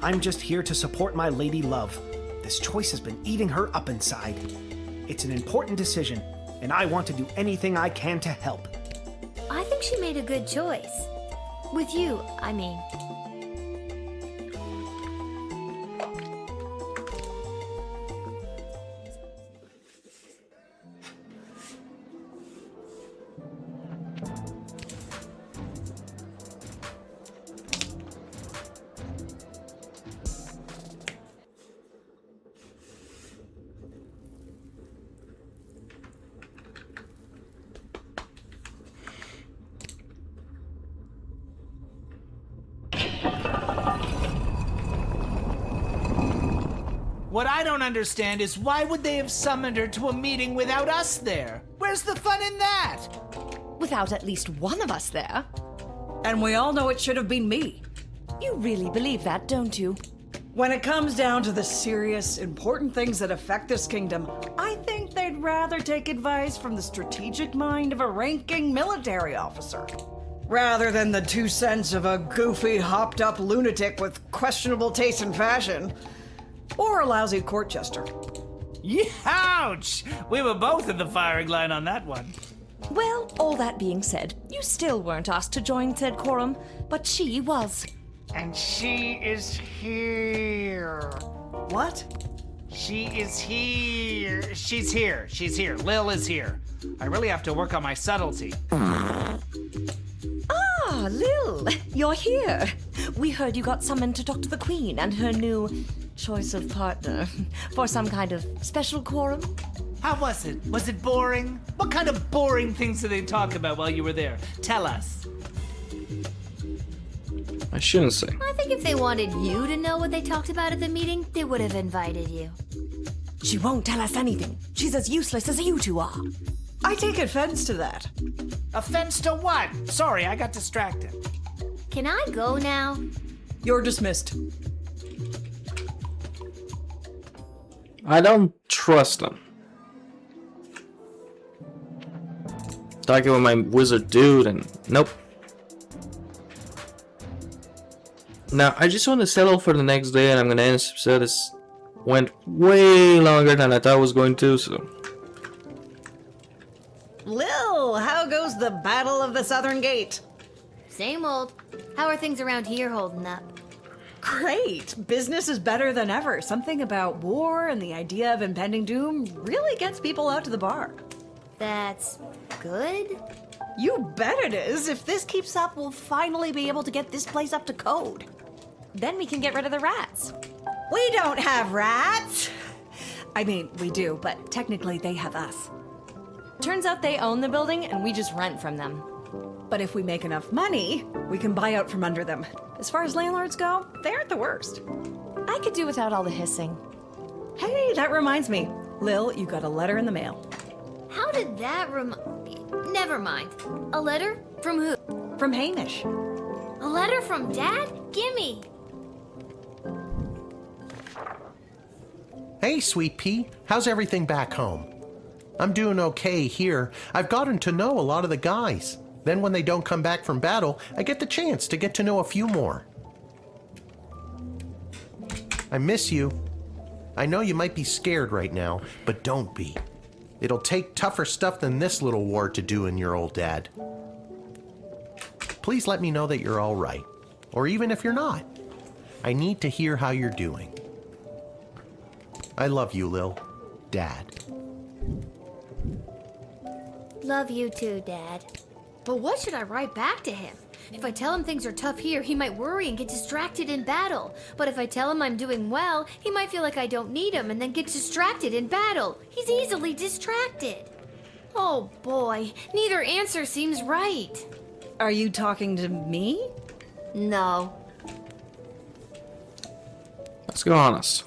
Speaker 7: I'm just here to support my lady love. This choice has been eating her up inside. It's an important decision, and I want to do anything I can to help.
Speaker 2: I think she made a good choice. With you, I mean.
Speaker 19: What I don't understand is why would they have summoned her to a meeting without us there? Where's the fun in that?
Speaker 9: Without at least one of us there.
Speaker 14: And we all know it should have been me.
Speaker 9: You really believe that, don't you?
Speaker 14: When it comes down to the serious, important things that affect this kingdom, I think they'd rather take advice from the strategic mind of a ranking military officer, rather than the 2 cents of a goofy, hopped-up lunatic with questionable taste in fashion. Or a lousy court jester.
Speaker 19: Ouch! We were both in the firing line on that one.
Speaker 9: Well, all that being said, you still weren't asked to join said quorum, but she was.
Speaker 5: And she is here.
Speaker 14: What?
Speaker 5: She is here. She's here. She's here. Lil is here. I really have to work on my subtlety.
Speaker 9: Ah, Lil, you're here. We heard you got summoned to talk to the Queen and her new choice of partner for some kind of special quorum.
Speaker 5: How was it? Was it boring? What kind of boring things did they talk about while you were there? Tell us.
Speaker 1: I shouldn't say.
Speaker 2: I think if they wanted you to know what they talked about at the meeting, they would have invited you.
Speaker 10: She won't tell us anything. She's as useless as you two are.
Speaker 14: I take offense to that.
Speaker 5: Offense to what? Sorry, I got distracted.
Speaker 2: Can I go now?
Speaker 14: You're dismissed.
Speaker 1: I don't trust them. Talking with my wizard dude and nope. Now, I just want to settle for the next day and I'm gonna end this episode. This went way longer than I thought it was going to, so.
Speaker 6: Lil, how goes the Battle of the Southern Gate?
Speaker 2: Same old. How are things around here holding up?
Speaker 14: Great! Business is better than ever. Something about war and the idea of impending doom really gets people out to the bar.
Speaker 2: That's good?
Speaker 14: You bet it is. If this keeps up, we'll finally be able to get this place up to code.
Speaker 9: Then we can get rid of the rats.
Speaker 6: We don't have rats!
Speaker 14: I mean, we do, but technically they have us.
Speaker 9: Turns out they own the building and we just rent from them.
Speaker 14: But if we make enough money, we can buy out from under them. As far as landlords go, they aren't the worst.
Speaker 9: I could do without all the hissing.
Speaker 14: Hey, that reminds me. Lil, you got a letter in the mail.
Speaker 2: How did that Never mind. A letter? From who?
Speaker 14: From Hamish.
Speaker 2: A letter from Dad? Gimme!
Speaker 21: Hey, Sweet Pea. How's everything back home? I'm doing okay here. I've gotten to know a lot of the guys. Then when they don't come back from battle, I get the chance to get to know a few more. I miss you. I know you might be scared right now, but don't be. It'll take tougher stuff than this little war to do in your old dad. Please let me know that you're all right, or even if you're not. I need to hear how you're doing. I love you, Lil. Dad.
Speaker 2: Love you too, Dad. But what should I write back to him? If I tell him things are tough here, he might worry and get distracted in battle. But if I tell him I'm doing well, he might feel like I don't need him and then get distracted in battle. He's easily distracted. Oh boy, neither answer seems right.
Speaker 14: Are you talking to me?
Speaker 2: No.
Speaker 1: Let's go honest.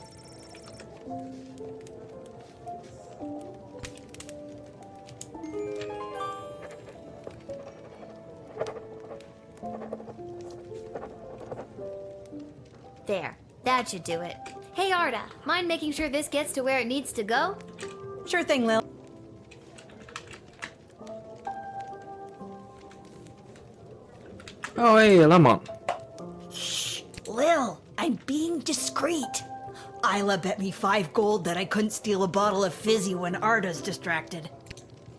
Speaker 2: There, that should do it. Hey Arda, mind making sure this gets to where it needs to go?
Speaker 14: Sure thing, Lil.
Speaker 1: Oh, hey, Lemon.
Speaker 14: Shh, Lil, I'm being discreet. Isla bet me 5 gold that I couldn't steal a bottle of fizzy when Arda's distracted.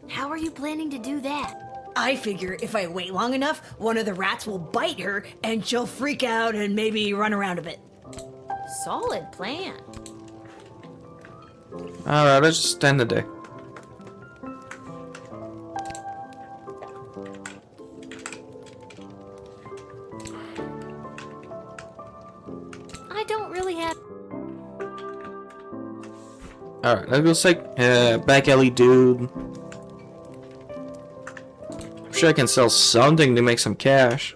Speaker 2: How are you planning to do that?
Speaker 14: I figure if I wait long enough, one of the rats will bite her and she'll freak out and maybe run around a bit.
Speaker 2: Solid plan.
Speaker 1: Alright, let's just end the day.
Speaker 2: I don't really have...
Speaker 1: Alright, let's go say back alley dude. I'm sure I can sell something to make some cash.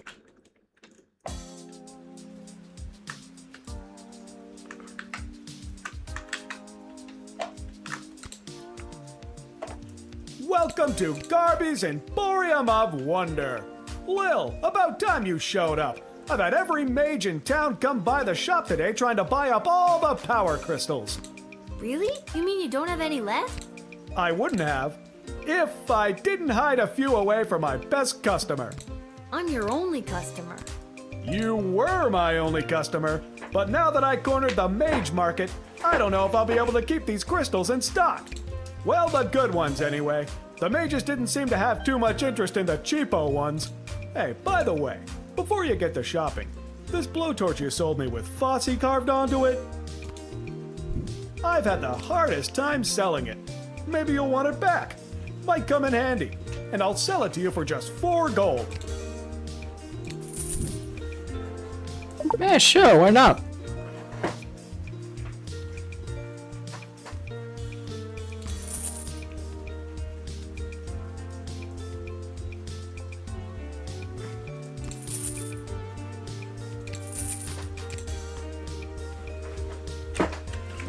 Speaker 11: Welcome to Garby's Emporium of Wonder. Lil, about time you showed up. I've had every mage in town come by the shop today trying to buy up all the power crystals.
Speaker 2: Really? You mean you don't have any left?
Speaker 11: I wouldn't have if I didn't hide a few away for my best customer.
Speaker 2: I'm your only customer.
Speaker 11: You were my only customer, but now that I cornered the mage market, I don't know if I'll be able to keep these crystals in stock. Well, the good ones anyway. The mages didn't seem to have too much interest in the cheapo ones. Hey, by the way, before you get to shopping, this blowtorch you sold me with Fossey carved onto it? I've had the hardest time selling it. Maybe you'll want it back. Might come in handy, and I'll sell it to you for just 4 gold.
Speaker 1: Yeah, sure, why not?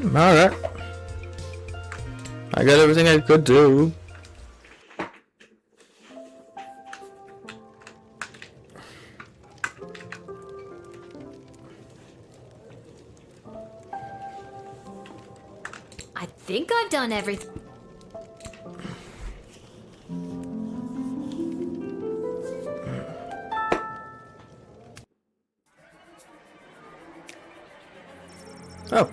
Speaker 1: Alright. I got everything I could do.
Speaker 2: I think I've done everything.
Speaker 1: Oh.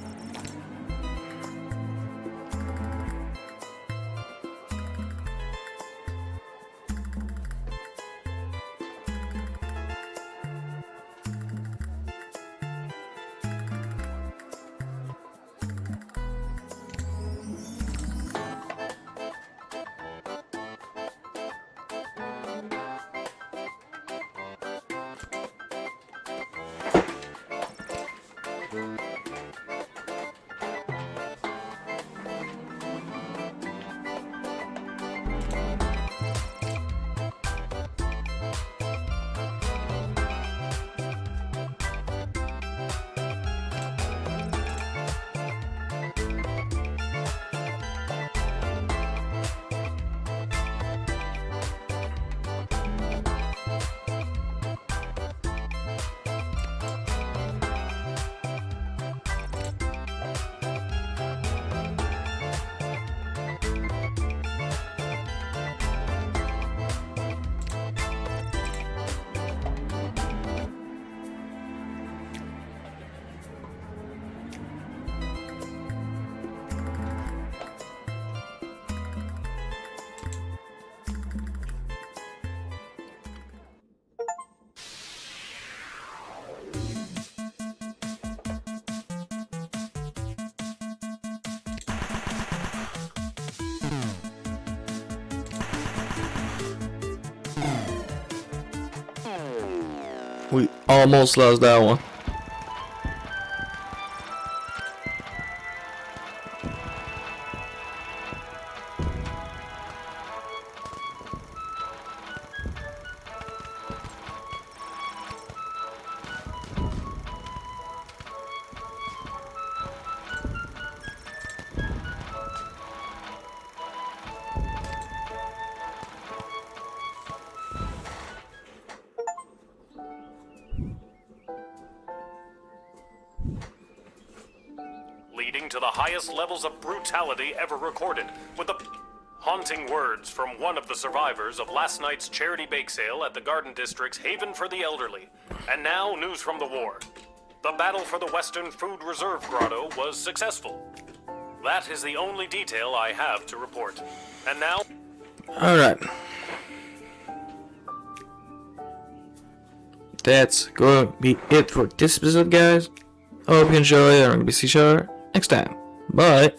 Speaker 1: We almost lost that one.
Speaker 12: Leading to the highest levels of brutality ever recorded, with the haunting words from one of the survivors of last night's charity bake sale at the Garden District's Haven for the Elderly. And now, news from the war. The battle for the Western Food Reserve Grotto was successful. That is the only detail I have to report. And now...
Speaker 1: Alright. That's going to be it for this episode, guys. I hope you enjoy, and I'm going to be see you next time. Bye.